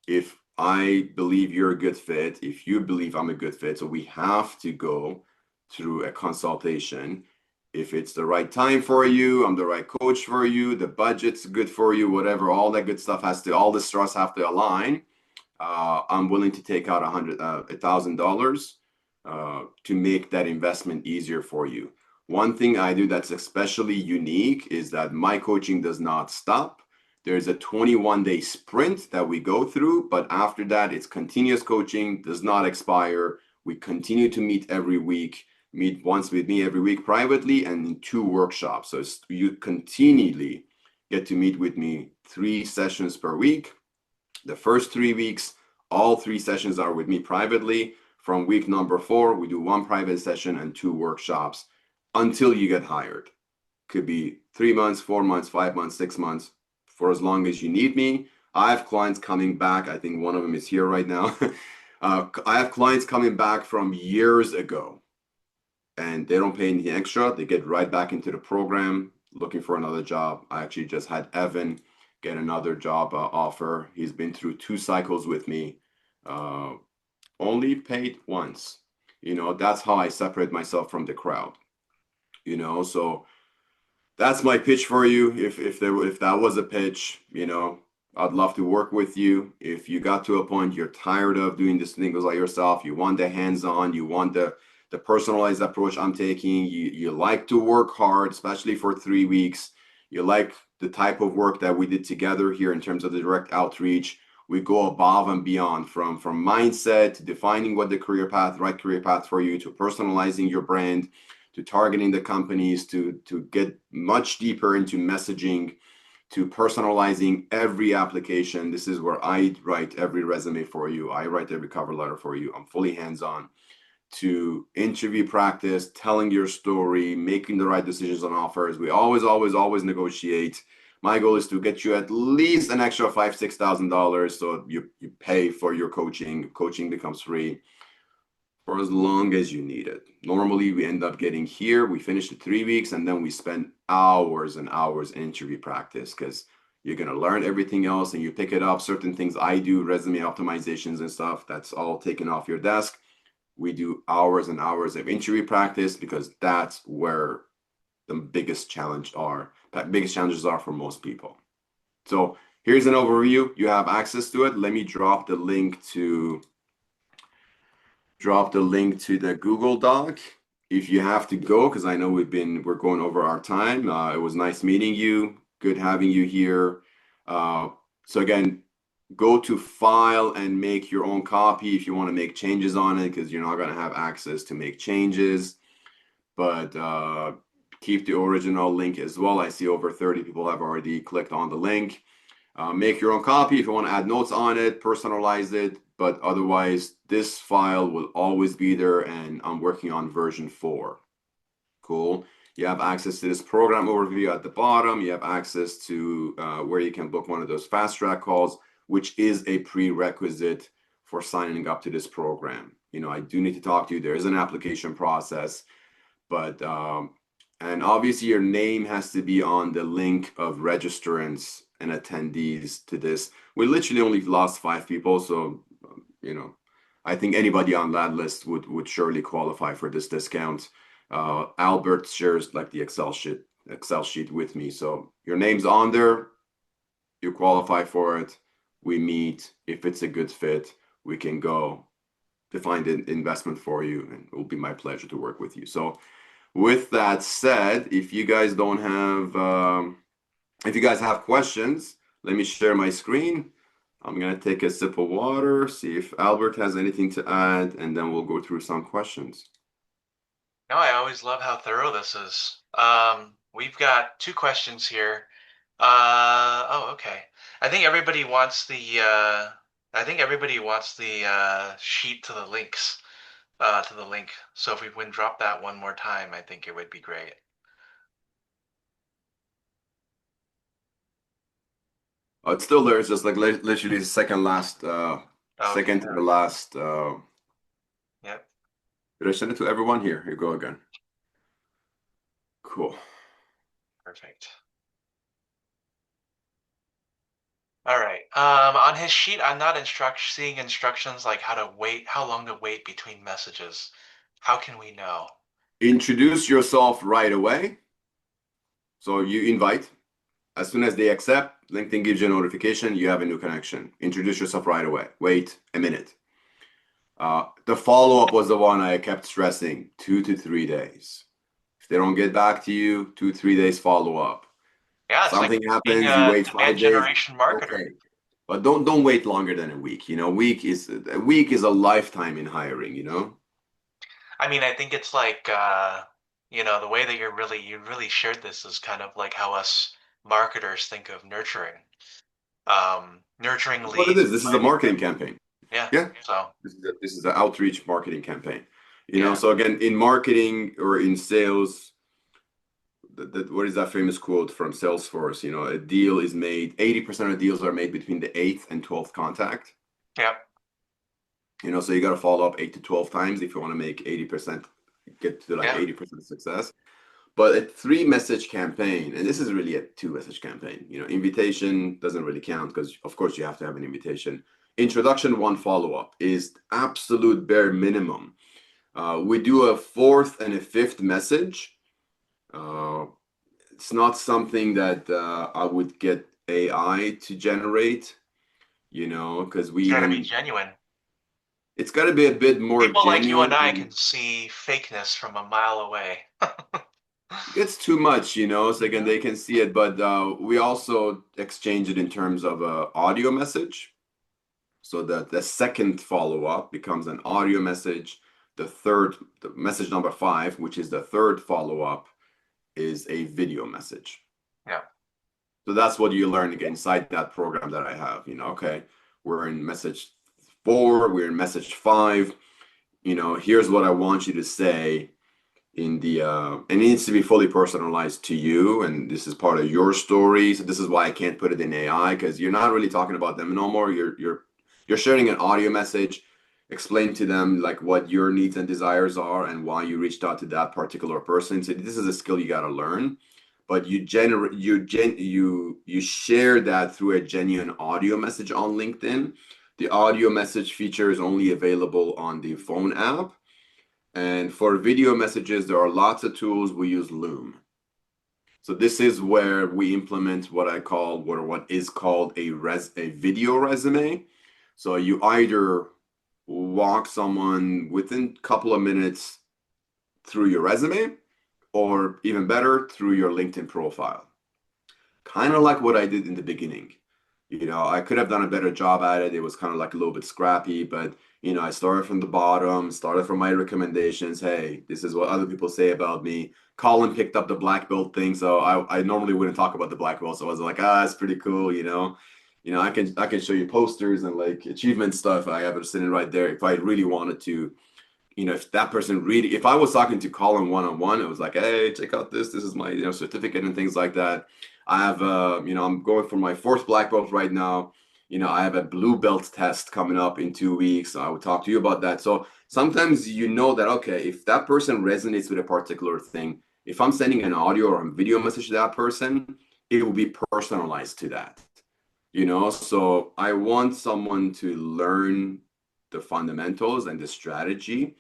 if I believe you're a good fit, if you believe I'm a good fit, so we have to go through a consultation. If it's the right time for you, I'm the right coach for you, the budget's good for you, whatever, all that good stuff all the stars have to align. I'm willing to take out $1,000 to make that investment easier for you. One thing I do that's especially unique is that my coaching does not stop. There's a 21-day sprint that we go through, but after that, it's continuous coaching, does not expire. We continue to meet every week, meet once with me every week privately, and in 2 workshops. So you continually get to meet with me 3 sessions per week. The first 3 weeks, all 3 sessions are with me privately. From week number 4, we do 1 private session and 2 workshops until you get hired. Could be 3 months, 4 months, 5 months, 6 months, for as long as you need me. I have clients coming back. I think one of them is here right now. I have clients coming back from years ago, and they don't pay anything extra. They get right back into the program, looking for another job. I actually just had Evan get another job offer. He's been through 2 cycles with me, uh, only paid once. That's how I separate myself from the crowd. So that's my pitch for you. If that was a pitch, I'd love to work with you. If you got to a point you're tired of doing these things by yourself, you want the hands-on, you want the personalized approach I'm taking, you like to work hard, especially for 3 weeks. You like the type of work that we did together here in terms of the direct outreach. We go above and beyond from mindset to defining what the right career path for you, to personalizing your brand, to targeting the companies, to get much deeper into messaging, to personalizing every application. This is where I write every resume for you. I write every cover letter for you. I'm fully hands-on. To interview practice, telling your story, making the right decisions on offers. We always, always, always negotiate. My goal is to get you at least an extra $5,000-$6,000 so you pay for your coaching. Coaching becomes free for as long as you need it. Normally, we end up getting here, we finish the 3 weeks, and then we spend hours and hours in interview practice because you're going to learn everything else and you pick it up. Certain things I do, resume optimizations and stuff, that's all taken off your desk. We do hours and hours of interview practice because that's where the biggest challenges are for most people. So here's an overview. You have access to it. Let me drop the link to the Google Doc. If you have to go, because I know we're going over our time. It was nice meeting you. Good having you here. So again, go to file and make your own copy if you want to make changes on it, because you're not going to have access to make changes. But keep the original link as well. I see over 30 people have already clicked on the link. Make your own copy if you want to add notes on it, personalize it, but otherwise this file will always be there, and I'm working on version 4. Cool. You have access to this program overview at the bottom. You have access to where you can book one of those fast track calls, which is a prerequisite for signing up to this program. I do need to talk to you. There is an application process, but and obviously your name has to be on the link of registrants and attendees to this. We literally only lost 5 people, so you know, I think anybody on that list would surely qualify for this discount. Albert shares like the Excel sheet with me, so your name's on there. You qualify for it. We meet. If it's a good fit, we can go to find an investment for you, and it will be my pleasure to work with you. So, with that said, if you guys have questions, let me share my screen. I'm gonna take a sip of water, see if Albert has anything to add, and then we'll go through some questions. No, I always love how thorough this is. We've got two questions here. Oh, okay. I think everybody wants the sheet to the links, to the link. So if we can drop that one more time, I think it would be great. It's still there. It's just like literally the Okay. second to the last. Yep. Did I send it to everyone? Here you go again. Cool. Perfect. All right. On his sheet, I'm not seeing instructions like how long to wait between messages. How can we know? Introduce yourself right away. So you invite. As soon as they accept, LinkedIn gives you a notification, you have a new connection. Introduce yourself right away. Wait a minute. The follow-up was the one I kept stressing, 2 to 3 days. If they don't get back to you, 2, 3 days follow-up. Yeah, it's like Something being happens, you a wait demand 5 days, generation marketer. okay. But don't wait longer than a week. A week is a lifetime in hiring. I mean, I think it's like the way that you really shared this is kind of like how us marketers think of nurturing. Nurturing That's what it leads is. This is a by marketing campaign. yeah. Yeah. So This is an outreach marketing campaign. yeah, So again, in marketing or in sales, what is that famous quote from Salesforce? A deal is made, 80% of deals are made between the 8th and 12th contact. yeah, So you got to follow up 8 to 12 times if you want to make 80%, get to like yeah, 80% success. But a 3 message campaign, and this is really a 2 message campaign. Invitation doesn't really count because, of course, you have to have an invitation. Introduction, one follow up is absolute bare minimum. We do a fourth and a fifth message. Uh, it's not something that I would get AI to generate, because it's got to be genuine. it's got to be a bit more People like you and genuine, I and can see fakeness from a mile away. it gets too much. So again, Mhm. they can see it, but we also exchange it in terms of a audio message. So that the second follow-up becomes an audio message. The message number 5, which is the third follow-up, is a video message. Yeah, So that's what you learn inside that program that I have. Okay, we're in message 4, we're in message 5. Here's what I want you to say it needs to be fully personalized to you, and this is part of your story. So this is why I can't put it in AI, because you're not really talking about them no more. You're sharing an audio message. Explain to them like what your needs and desires are and why you reached out to that particular person. So this is a skill you got to learn, but you share that through a genuine audio message on LinkedIn. The audio message feature is only available on the phone app. And for video messages, there are lots of tools. We use Loom. So this is where we implement what is called a video resume. So you either walk someone within a couple of minutes through your resume, or even better, through your LinkedIn profile. Kind of like what I did in the beginning. I could have done a better job at it. It was kind of like a little bit scrappy, but I started from the bottom, started from my recommendations. Hey, this is what other people say about me. Colin picked up the black belt thing, so I normally wouldn't talk about the black belt. So I was like, it's pretty cool. I can show you posters and like achievement stuff. I have it sitting right there if I really wanted to. If that person really, if I was talking to Colin one-on-one, it was like, hey, check out this. This is my, certificate and things like that. I have, I'm going for my 4th black belt right now. I have a blue belt test coming up in 2 weeks. I would talk to you about that. So sometimes that, okay, if that person resonates with a particular thing, if I'm sending an audio or a video message to that person, it will be personalized to that. So I want someone to learn the fundamentals and the strategy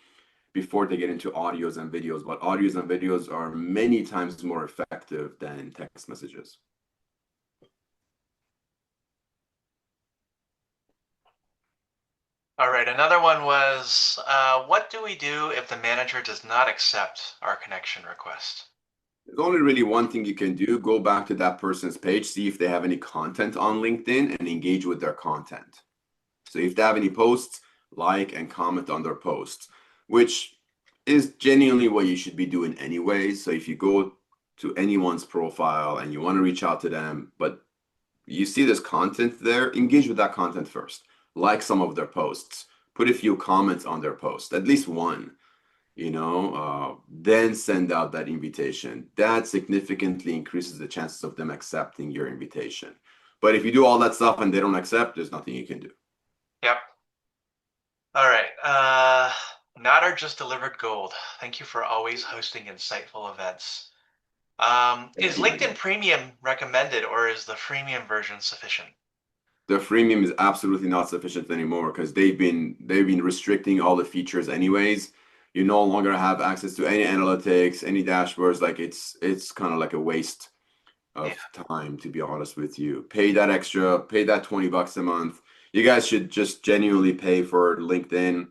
before they get into audios and videos. But audios and videos are many times more effective than text messages. All right, another one was what do we do if the manager does not accept our connection request? There's only really one thing you can do. Go back to that person's page, see if they have any content on LinkedIn, and engage with their content. So if they have any posts, like and comment on their posts, which is genuinely what you should be doing anyway. So if you go to anyone's profile and you want to reach out to them, but you see this content there, engage with that content first. Like some of their posts, put a few comments on their post, at least one, then send out that invitation. That significantly increases the chances of them accepting your invitation. But if you do all that stuff and they don't accept, there's nothing you can do. Yep. All right. Nader just delivered gold. Thank you for always hosting insightful events. Is LinkedIn Premium recommended or is the freemium version sufficient? The freemium is absolutely not sufficient anymore because they've been restricting all the features anyways. You no longer have access to any analytics, any dashboards. Like it's kind of like a waste Yeah. of time, to be honest with you. Pay that extra, pay that $20 a month. You guys should just genuinely pay for LinkedIn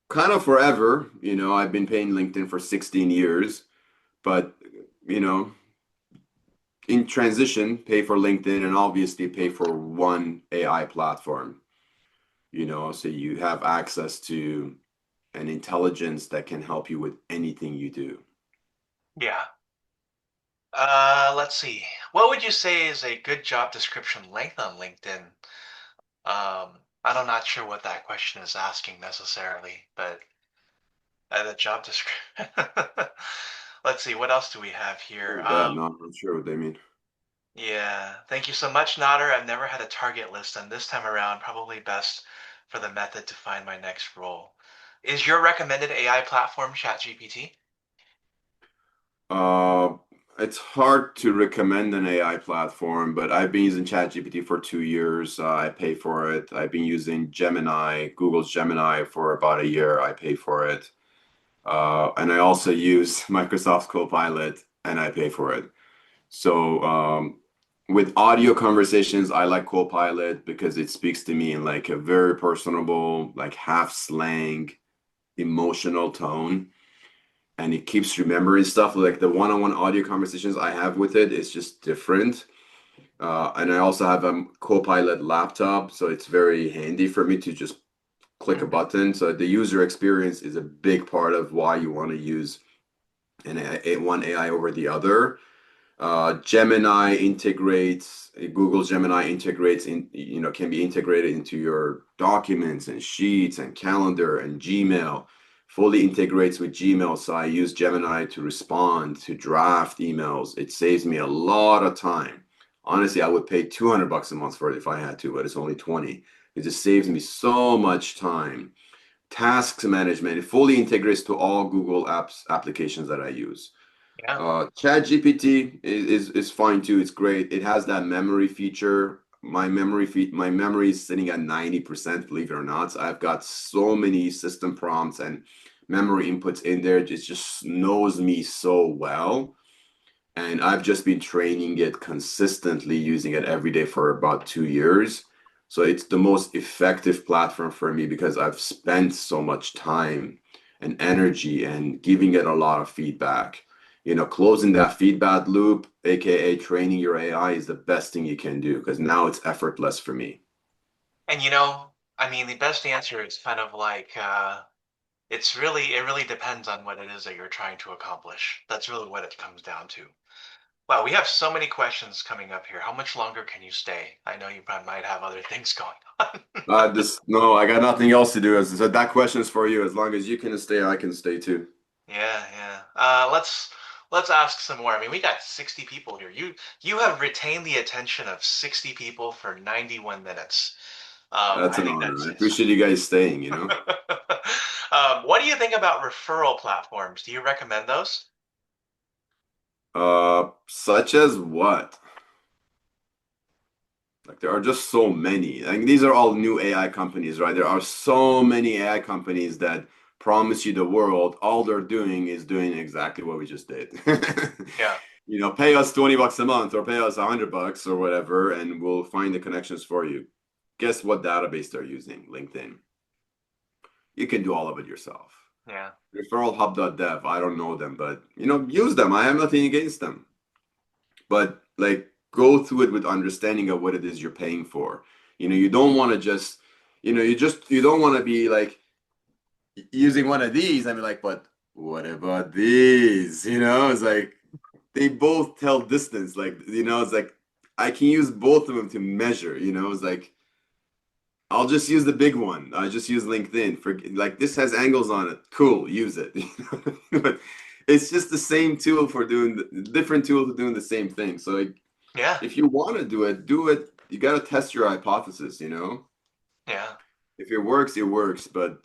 kind of forever. I've been paying LinkedIn for 16 years, but you know, in transition, pay for LinkedIn and obviously pay for one AI platform, so you have access to an intelligence that can help you with anything you do. Yeah. Let's see. What would you say is a good job description length on LinkedIn? I'm not sure what that question is asking necessarily, but the job description. Let's see, what else do we have What here? is that? No, I'm not sure what they mean. Yeah, thank you so much, Nader. I've never had a target list, and this time around, probably best for the method to find my next role. Is your recommended AI platform ChatGPT? Uh, it's hard to recommend an AI platform, but I've been using ChatGPT for 2 years. I pay for it. I've been using Gemini, Google's Gemini, for about a year. I pay for it. And I also use Microsoft's Copilot, and I pay for it. So, with audio conversations, I like Copilot because it speaks to me in like a very personable, like half slang, emotional tone, and it keeps remembering stuff. Like the one-on-one audio conversations I have with it is just different. And I also have a Copilot laptop, so it's very handy for me to just click a button. So the user experience is a big part of why you want to use one AI over the other. Gemini integrates, Google Gemini integrates can be integrated into your documents and sheets and calendar and Gmail, fully integrates with Gmail. So I use Gemini to respond to draft emails. It saves me a lot of time. Honestly, I would pay $200 a month for it if I had to, but it's only 20. It just saves me so much time. Tasks management, it fully integrates to all Google apps applications that I use. Yeah. ChatGPT is fine too. It's great. It has that memory feature. My memory is sitting at 90%, believe it or not. So I've got so many system prompts and memory inputs in there. It just knows me so well. And I've just been training it consistently, using it every day for about 2 years. So it's the most effective platform for me because I've spent so much time and energy and giving it a lot of feedback. Closing that feedback loop, aka training your AI, is the best thing you can do because now it's effortless for me. And the best answer is kind of like it really depends on what it is that you're trying to accomplish. That's really what it comes down to. Wow, we have so many questions coming up here. How much longer can you stay? I know you probably might have other things going on. Just no, I got nothing else to do. As I said, that question's for you. As long as you can stay, I can stay too. Yeah, yeah. Let's ask some more. I mean, we got 60 people here. You have retained the attention of 60 people for 91 minutes. That's I an think honor. I it's appreciate you guys staying. what do you think about referral platforms? Do you recommend those? Such as what? Like there are just so many. Like these are all new AI companies, right? There are so many AI companies that promise you the world. All they're doing is doing exactly what we just did. Yeah. Pay us $20 a month or pay us $100 or whatever, and we'll find the connections for you. Guess what database they're using? LinkedIn. You can do all of it yourself. Yeah. Referralhub.dev. I don't know them, but use them. I have nothing against them. But like go through it with understanding of what it is you're paying for. You don't want to just, you don't want to be like using one of these. I mean, like, but what about these? It's like they both tell distance. Like, it's like I can use both of them to measure. It's like I'll just use the big one. I just use LinkedIn for like this has angles on it. Cool, use it. But it's just the same tool for doing the different tool for doing the same thing. So like, Yeah. if you want to do it, do it. You got to test your hypothesis. Yeah. If it works, it works. But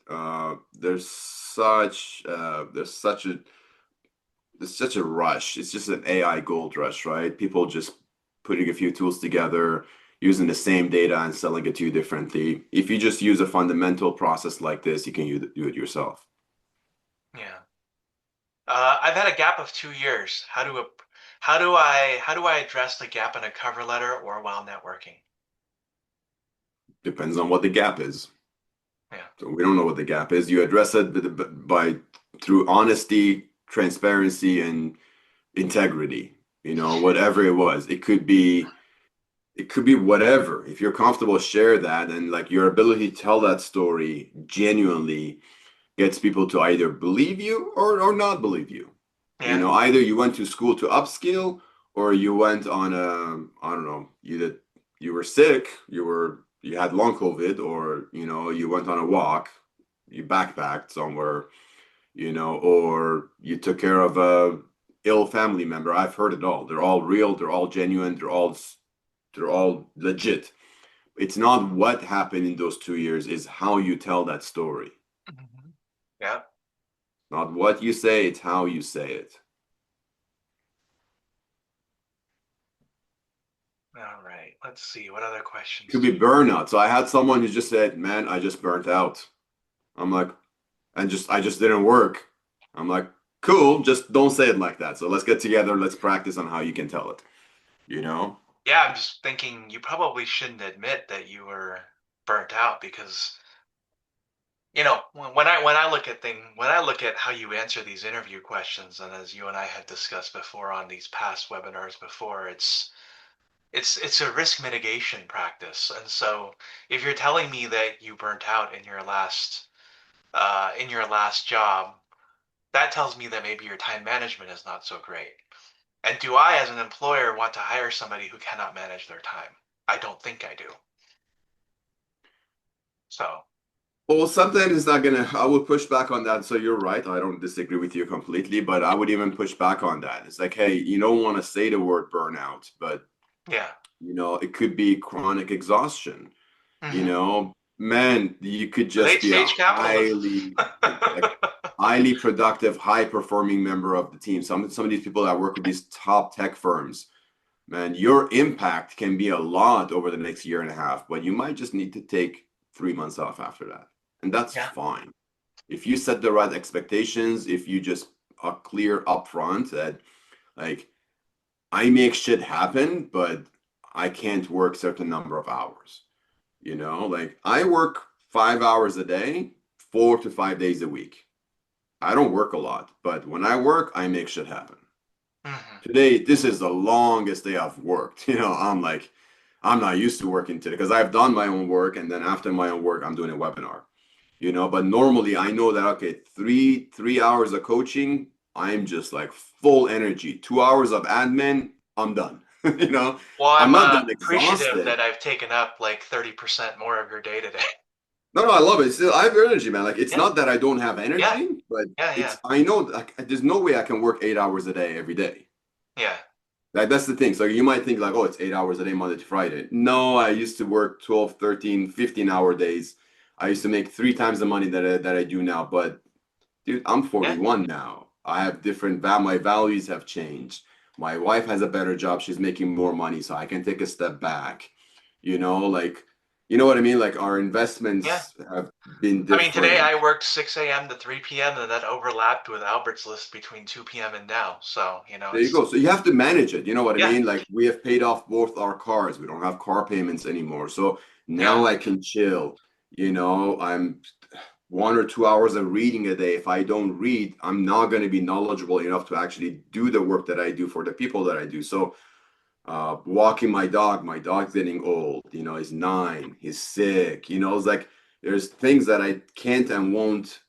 there's such a rush. It's just an AI gold rush, right? People just putting a few tools together, using the same data and selling it to you differently. If you just use a fundamental process like this, you can do it yourself. Yeah. I've had a gap of 2 years. How do I address the gap in a cover letter or while networking? Depends on what the gap is. Yeah. So we don't know what the gap is. You address it by through honesty, transparency, and integrity. Whatever it was. It could be whatever. If you're comfortable, share that, and like your ability to tell that story genuinely gets people to either believe you or not believe you. Yeah. Either you went to school to upskill or you went on a, I don't know, you were sick, you had long COVID, or you went on a walk, you backpacked somewhere, or you took care of a ill family member. I've heard it all. They're all real, they're all genuine, they're all legit. It's not what happened in those 2 years, is how you tell that story. Mhm. Yeah. Not what you say, it's how you say it. All right. Let's see. What other It questions could do be we? burnout. So I had someone who just said, "Man, I just burnt out." I'm like, and I just didn't work. I'm like, cool, just don't say it like that. So let's get together, let's practice on how you can tell it, you know? Yeah, I'm just thinking you probably shouldn't admit that you were burnt out because when I look at how you answer these interview questions, and as you and I have discussed before on these past webinars before, it's a risk mitigation practice. And so if you're telling me that you burnt out in your last job, that tells me that maybe your time management is not so great. And do I, as an employer, want to hire somebody who cannot manage their time? I don't think I do. So, Well, sometimes it's not gonna, I would push back on that. So you're right. I don't disagree with you completely, but I would even push back on that. It's like, hey, you don't want to say the word burnout, but yeah. it could be chronic exhaustion. Hmm. Man, you could just Late be a stage capitalism. highly productive, high performing member of the team. Some of these people that work with these top tech firms, man, your impact can be a lot over the next year and a half, but you might just need to take 3 months off after that. And that's Yeah. fine. If you set the right expectations, if you just are clear upfront that like I make shit happen, but I can't work certain number of hours. Like I work 5 hours a day, 4 to 5 days a week. I don't work a lot, but when I work, I make shit happen. Hmm. Today, this is the longest day I've worked. I'm like, I'm not used to working today because I've done my own work, and then after my own work, I'm doing a webinar. But normally I know that okay, three hours of coaching, I'm just like full energy. 2 hours of admin, I'm done. Well, I'm I'm not done appreciative exhausted. that I've taken up like 30% more of your day today. No, I love it. Still, I have energy, man. Like it's Yeah. not that I don't have Yeah. energy, but Yeah. Yeah. I know like there's no way I can work 8 hours a day every day. Yeah. Like that's the thing. So you might think like, oh, it's 8 hours a day, Monday to Friday. No, I used to work 12, 13, 15 hour days. I used to make three times the money that I do now. But dude, I'm Yeah. 41 now. I have my values have changed. My wife has a better job. She's making more money, so I can take a step back. Like, you know what I mean? Like our Yeah. investments have been I mean, today I different. worked 6 a.m. to 3 p.m. and that overlapped with Albert's list between 2 p.m. and now. So, There you it's, go. So you have to manage it. You know what I yeah, mean? Like we have paid off both our cars. We don't have car payments anymore. So yeah, now I can chill. I'm 1 or 2 hours of reading a day. If I don't read, I'm not going to be knowledgeable enough to actually do the work that I do for the people that I do. So walking my dog's getting old, he's 9, he's sick, it's like there's things that I can't and won't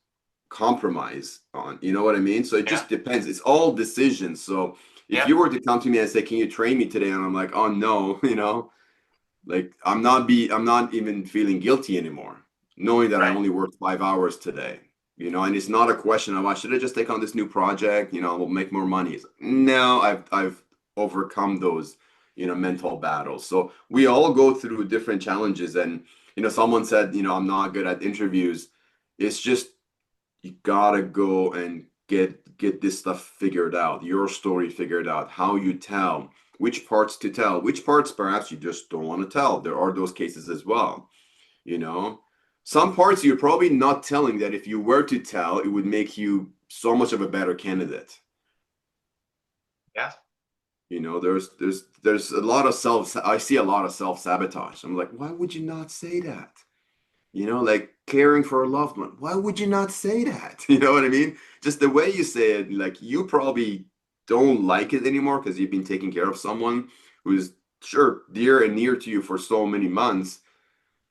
compromise on, you know what I mean? So it yeah, just depends. It's all decisions. So if yeah, you were to come to me and say, can you train me today? And I'm like, oh no, like I'm not even feeling guilty anymore, knowing that I right. only worked 5 hours today. And it's not a question of I should I just take on this new project, we'll make more money. No, I've overcome those, mental battles. So we all go through different challenges. And someone said, I'm not good at interviews. It's just you gotta go and get this stuff figured out, your story figured out, how you tell, which parts to tell, which parts perhaps you just don't want to tell. There are those cases as well, you know. Some parts you're probably not telling that if you were to tell, it would make you so much of a better candidate. Yeah, There's a lot of I see a lot of self-sabotage. I'm like, why would you not say that? Like caring for a loved one. Why would you not say that? You know what I mean? Just the way you say it, like you probably don't like it anymore because you've been taking care of someone who's sure dear and near to you for so many months,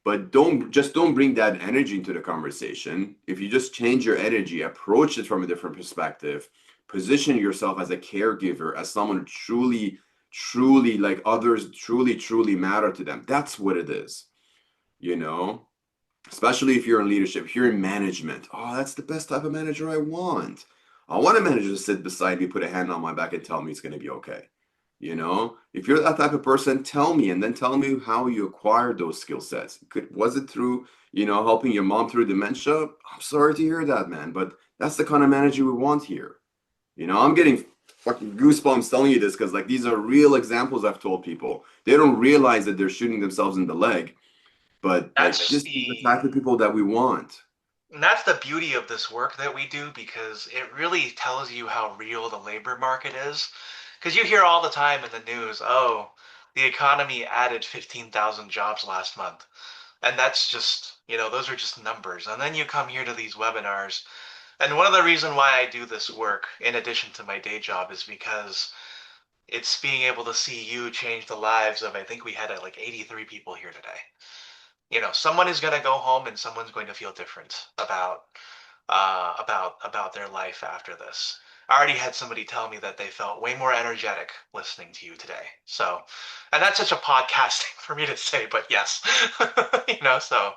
but don't bring that energy into the conversation. If you just change your energy, approach it from a different perspective, position yourself as a caregiver, as someone who truly, truly like others truly, truly matter to them. That's what it is, you know? Especially if you're in leadership, if you're in management. Oh, that's the best type of manager I want. I want a manager to sit beside me, put a hand on my back, and tell me it's going to be okay. If you're that type of person, tell me, and then tell me how you acquired those skill sets. Was it through, helping your mom through dementia? I'm sorry to hear that, man, but that's the kind of manager we want here. I'm getting fucking goosebumps telling you this because like these are real examples I've told people. They don't realize that they're shooting themselves in the leg, but like that's this is the type of people that we want. and that's the beauty of this work that we do because it really tells you how real the labor market is. Because you hear all the time in the news, oh, the economy added 15,000 jobs last month. And that's just, those are just numbers. And then you come here to these webinars. And one of the reasons why I do this work, in addition to my day job, is because it's being able to see you change the lives of, I think we had like 83 people here today. Someone is going to go home and someone's going to feel different about their life after this. I already had somebody tell me that they felt way more energetic listening to you today. So, and that's such a podcast thing for me to say, but yes, so,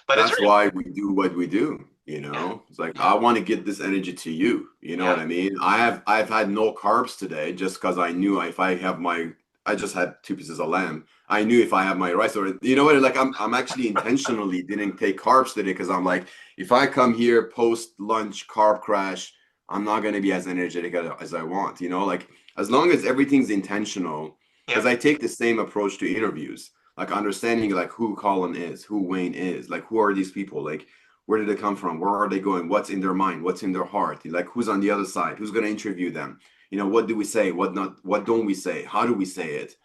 but it's That's really, why we do what we do, yeah, It's like I want to get this energy to you. You know what yeah, I mean? I've had no carbs today just because I knew if I have my I just had 2 pieces of lamb. I knew if I have my rice or you know what, like I'm actually intentionally didn't take carbs today because I'm like, if I come here post lunch carb crash, I'm not gonna be as energetic as I want, like as long as everything's intentional, because yeah, I take the same approach to interviews, like understanding like who Colin is, who Wayne is, like who are these people, like where did they come from, where are they going, what's in their mind, what's in their heart, like who's on the other side, who's going to interview them, what do we say, what not, what don't we say, how do we say it,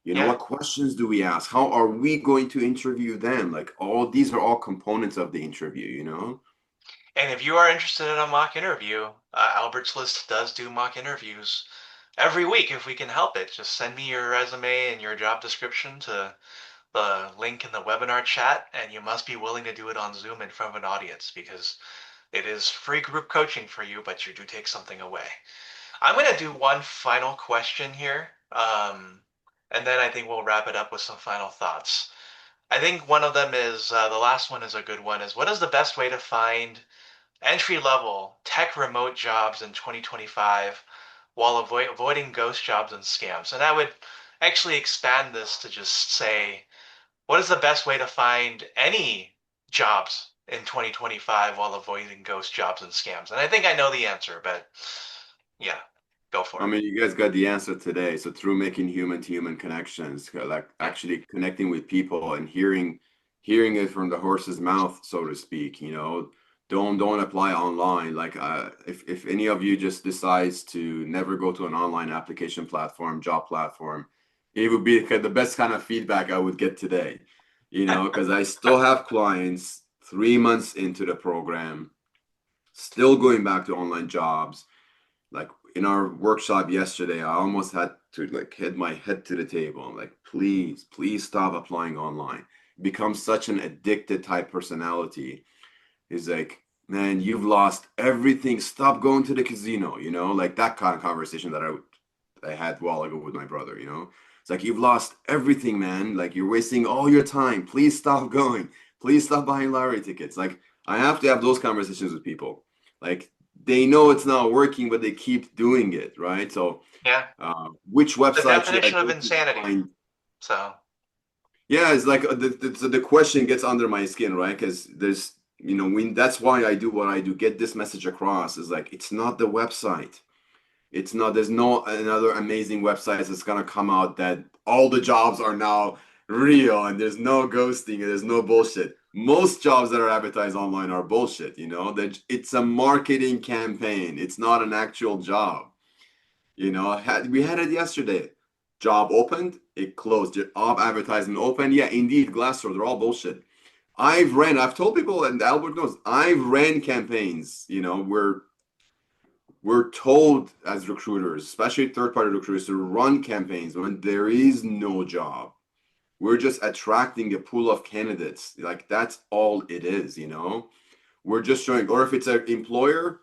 yeah. what questions do we ask, how are we going to interview them, like all these are all components of the interview. And if you are interested in a mock interview, Albert's List does do mock interviews every week if we can help it. Just send me your resume and your job description to the link in the webinar chat, and you must be willing to do it on Zoom in front of an audience because it is free group coaching for you, but you do take something away. I'm going to do one final question here, and then I think we'll wrap it up with some final thoughts. I think one of them is the last one is a good one. Is what is the best way to find entry level tech remote jobs in 2025 while avoiding ghost jobs and scams? And I would actually expand this to just say what is the best way to find any jobs in 2025 while avoiding ghost jobs and scams? And I think I know the answer, but yeah. Go for I it. mean, you guys got the answer today. So through making human-to-human connections, like Yeah. actually connecting with people and hearing it from the horse's mouth, so to speak, don't apply online. Like if any of you just decides to never go to an online application platform, job platform, it would be the best kind of feedback I would get today, because I still have clients 3 months into the program, still going back to online jobs. Like in our workshop yesterday, I almost had to like hit my head to the table. I'm like, please stop applying online. It becomes such an addicted type personality. Is like, man, you've lost everything. Stop going to the casino, like that kind of conversation that I had a while ago with my brother. It's like you've lost everything, man. Like you're wasting all your time. Please stop going. Please stop buying lottery tickets. Like I have to have those conversations with people. Like they know it's not working, but they keep doing it, right? So, Yeah. which The website should I definition of go to insanity. find? So, Yeah, it's like the question gets under my skin, right? Because that's why I do what I do. Get this message across is like it's not the website. It's not. There's no another amazing website that's gonna come out that all the jobs are now real and there's no ghosting and there's no bullshit. Most jobs that are advertised online are bullshit. That it's a marketing campaign. It's not an actual job. We had it yesterday. Job opened, it closed. Job advertisement open. Yeah, indeed, Glassdoor, they're all bullshit. I've told people, and Albert knows, I've ran campaigns, where we're told as recruiters, especially third-party recruiters, to run campaigns when there is no job. We're just attracting a pool of candidates. Like that's all it is. We're just showing, or if it's an employer,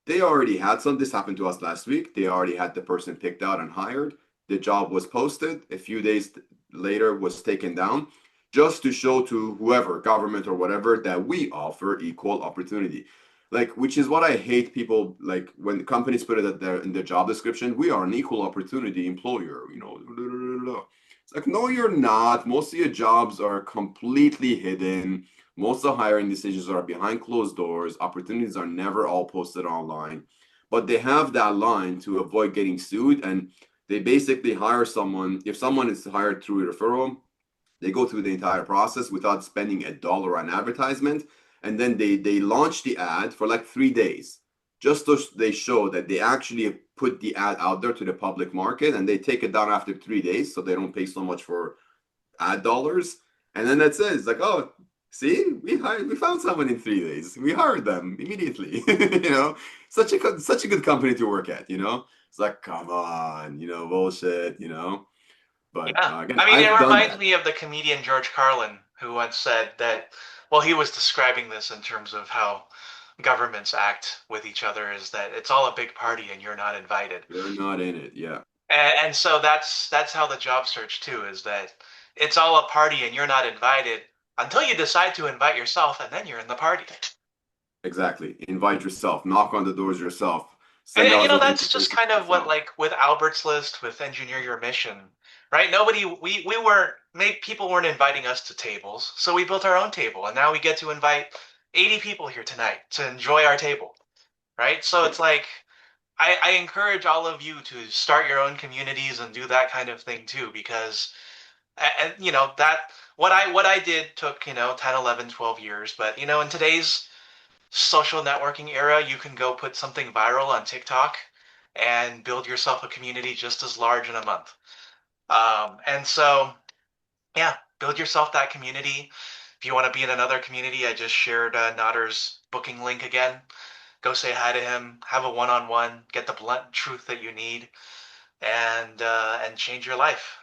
they already had some. This happened to us last week. They already had the person picked out and hired. The job was posted. A few days later was taken down just to show to whoever, government or whatever, that we offer equal opportunity. Like, which is what I hate people like when companies put it in their job description, we are an equal opportunity employer. It's like, no, you're not. Most of your jobs are completely hidden. Most of the hiring decisions are behind closed doors. Opportunities are never all posted online, but they have that line to avoid getting sued. And they basically hire someone. If someone is hired through a referral, they go through the entire process without spending a dollar on advertisement. And then they launch the ad for like 3 days, just so they show that they actually put the ad out there to the public market, and they take it down after 3 days so they don't pay so much for ad dollars. And then that's it. It's like, oh, see, we found someone in 3 days. We hired them immediately. Such a good company to work at. It's like, come on, bullshit. But yeah. again, I mean, it I've done reminds that. me of the comedian George Carlin, who once said that, well, he was describing this in terms of how governments act with each other, is that it's all a big party and you're not invited. You're not in it. Yeah, And so that's how the job search too is that it's all a party and you're not invited until you decide to invite yourself and then you're in the party. exactly. Invite yourself. Knock on the doors yourself. And, Send and out you know those that's just invitations kind of what yourself. like with Albert's list with engineer your mission, right? Nobody we weren't made people weren't inviting us to tables, so we built our own table and now we get to invite 80 people here tonight to enjoy our table, right? So Yeah, it's like I encourage all of you to start your own communities and do that kind of thing too because and that what I did took 10, 11, 12 years, but in today's social networking era you can go put something viral on TikTok and build yourself a community just as large in a month. And so yeah, build yourself that community. If you want to be in another community, I just shared Notter's booking link again. Go say hi to him, have a one-on-one, get the blunt truth that you need, and change your life.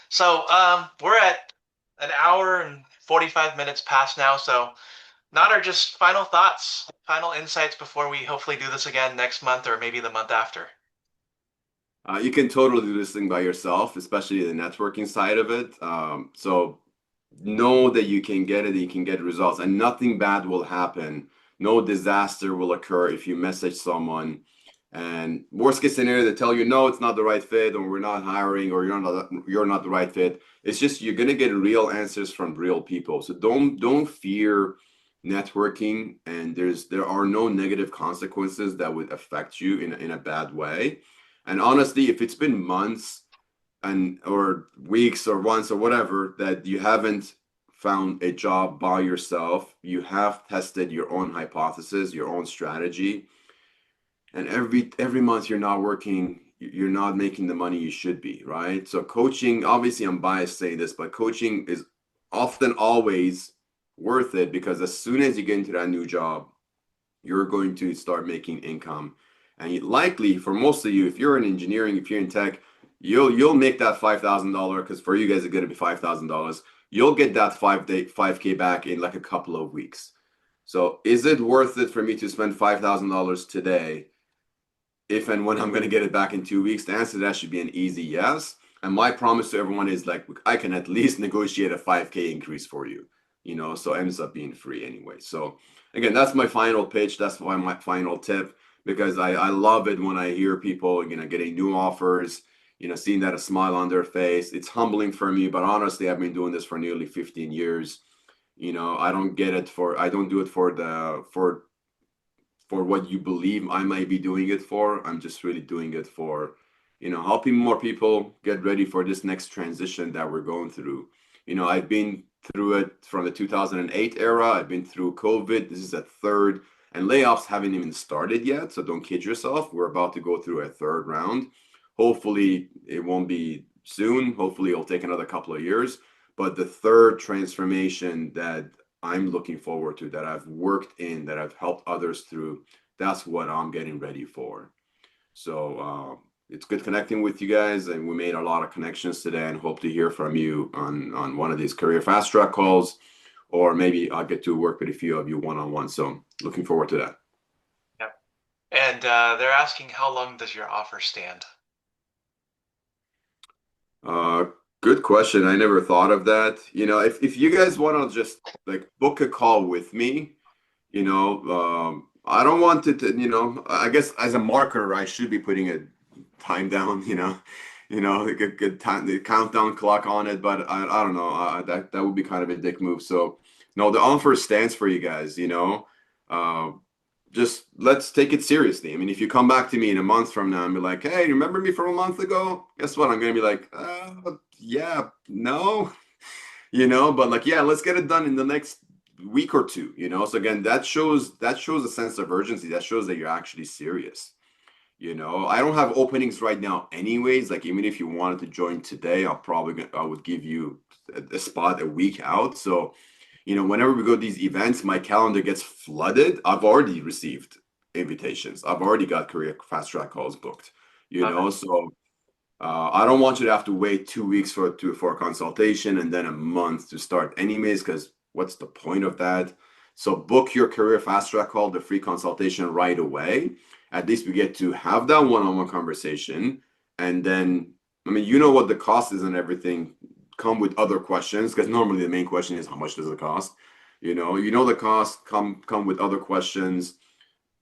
So we're at an hour and 45 minutes past now. So, Nader, just final thoughts, final insights before we hopefully do this again next month or maybe the month after. you can totally do this thing by yourself, especially the networking side of it. So know that you can get it, you can get results, and nothing bad will happen. No disaster will occur if you message someone. And worst case scenario, they tell you no, it's not the right fit, or we're not hiring, or you're not the right fit. It's just you're gonna get real answers from real people. So don't fear networking, and there are no negative consequences that would affect you in a bad way. And honestly, if it's been months and or weeks or months or whatever that you haven't found a job by yourself, you have tested your own hypothesis, your own strategy, and every month you're not working, you're not making the money you should be, right? So coaching, obviously I'm biased saying this, but coaching is often always worth it because as soon as you get into that new job, you're going to start making income. And likely for most of you, if you're in engineering, if you're in tech, you'll make that $5,000 because for you guys it's gonna be $5,000. You'll get that 5K back in like a couple of weeks. So is it worth it for me to spend $5,000 today if and when I'm going to get it back in 2 weeks? The answer to that should be an easy yes. And my promise to everyone is like, I can at least negotiate a 5K increase for you, so it ends up being free anyway. So again, that's my final pitch. That's why my final tip, because I love it when I hear people, getting new offers, seeing that a smile on their face. It's humbling for me, but honestly, I've been doing this for nearly 15 years. I don't do it for what you believe I might be doing it for. I'm just really doing it for, helping more people get ready for this next transition that we're going through. I've been through it from the 2008 era. I've been through COVID. This is a third, and layoffs haven't even started yet. So don't kid yourself. We're about to go through a third round. Hopefully, it won't be soon. Hopefully, it'll take another couple of years. But the third transformation that I'm looking forward to, that I've worked in, that I've helped others through, that's what I'm getting ready for. So it's good connecting with you guys, and we made a lot of connections today, and hope to hear from you on one of these career fast track calls, or maybe I'll get to work with a few of you one on one. So looking forward to that. Yep. And they're asking how long does your offer stand? Uh, Good question. I never thought of that. If you guys want to just like book a call with me, I don't want it to, I guess as a marketer, I should be putting a time down, like a good time, the countdown clock on it, but I don't know, that would be kind of a dick move. So no, the offer stands for you guys, uh, just let's take it seriously. I mean, if you come back to me in a month from now and be like, hey, remember me from a month ago? Guess what? I'm going to be like, yeah, no, but like, yeah, let's get it done in the next week or two, so again, that shows a sense of urgency. That shows that you're actually serious. I don't have openings right now anyways. Like, even if you wanted to join today, I would give you a spot a week out. So whenever we go to these events, my calendar gets flooded. I've already received invitations. I've already got career fast track calls booked, Okay. so I don't want you to have to wait 2 weeks for a consultation and then a month to start anyways, because what's the point of that? So book your career fast track call, the free consultation right away. At least we get to have that one-on-one conversation. And then, I mean, you know what the cost is and everything come with other questions, because normally the main question is how much does it cost? You know the cost come with other questions.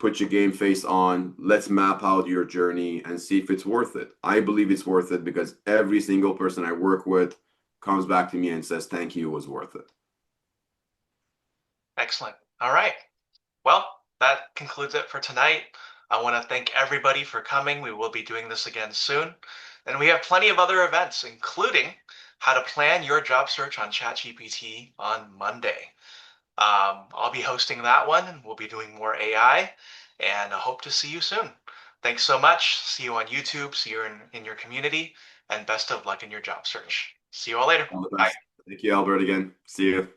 Put your game face on. Let's map out your journey and see if it's worth it. I believe it's worth it because every single person I work with comes back to me and says, thank you, it was worth it. Excellent. All right. Well, that concludes it for tonight. I want to thank everybody for coming. We will be doing this again soon. And we have plenty of other events, including how to plan your job search on ChatGPT on Monday. I'll be hosting that one, and we'll be doing more AI, and I hope to see you soon. Thanks so much. See you on YouTube, see you in your community, and best of luck in your job search. See you all later. All the Bye. best. Thank you, Albert, again. See you.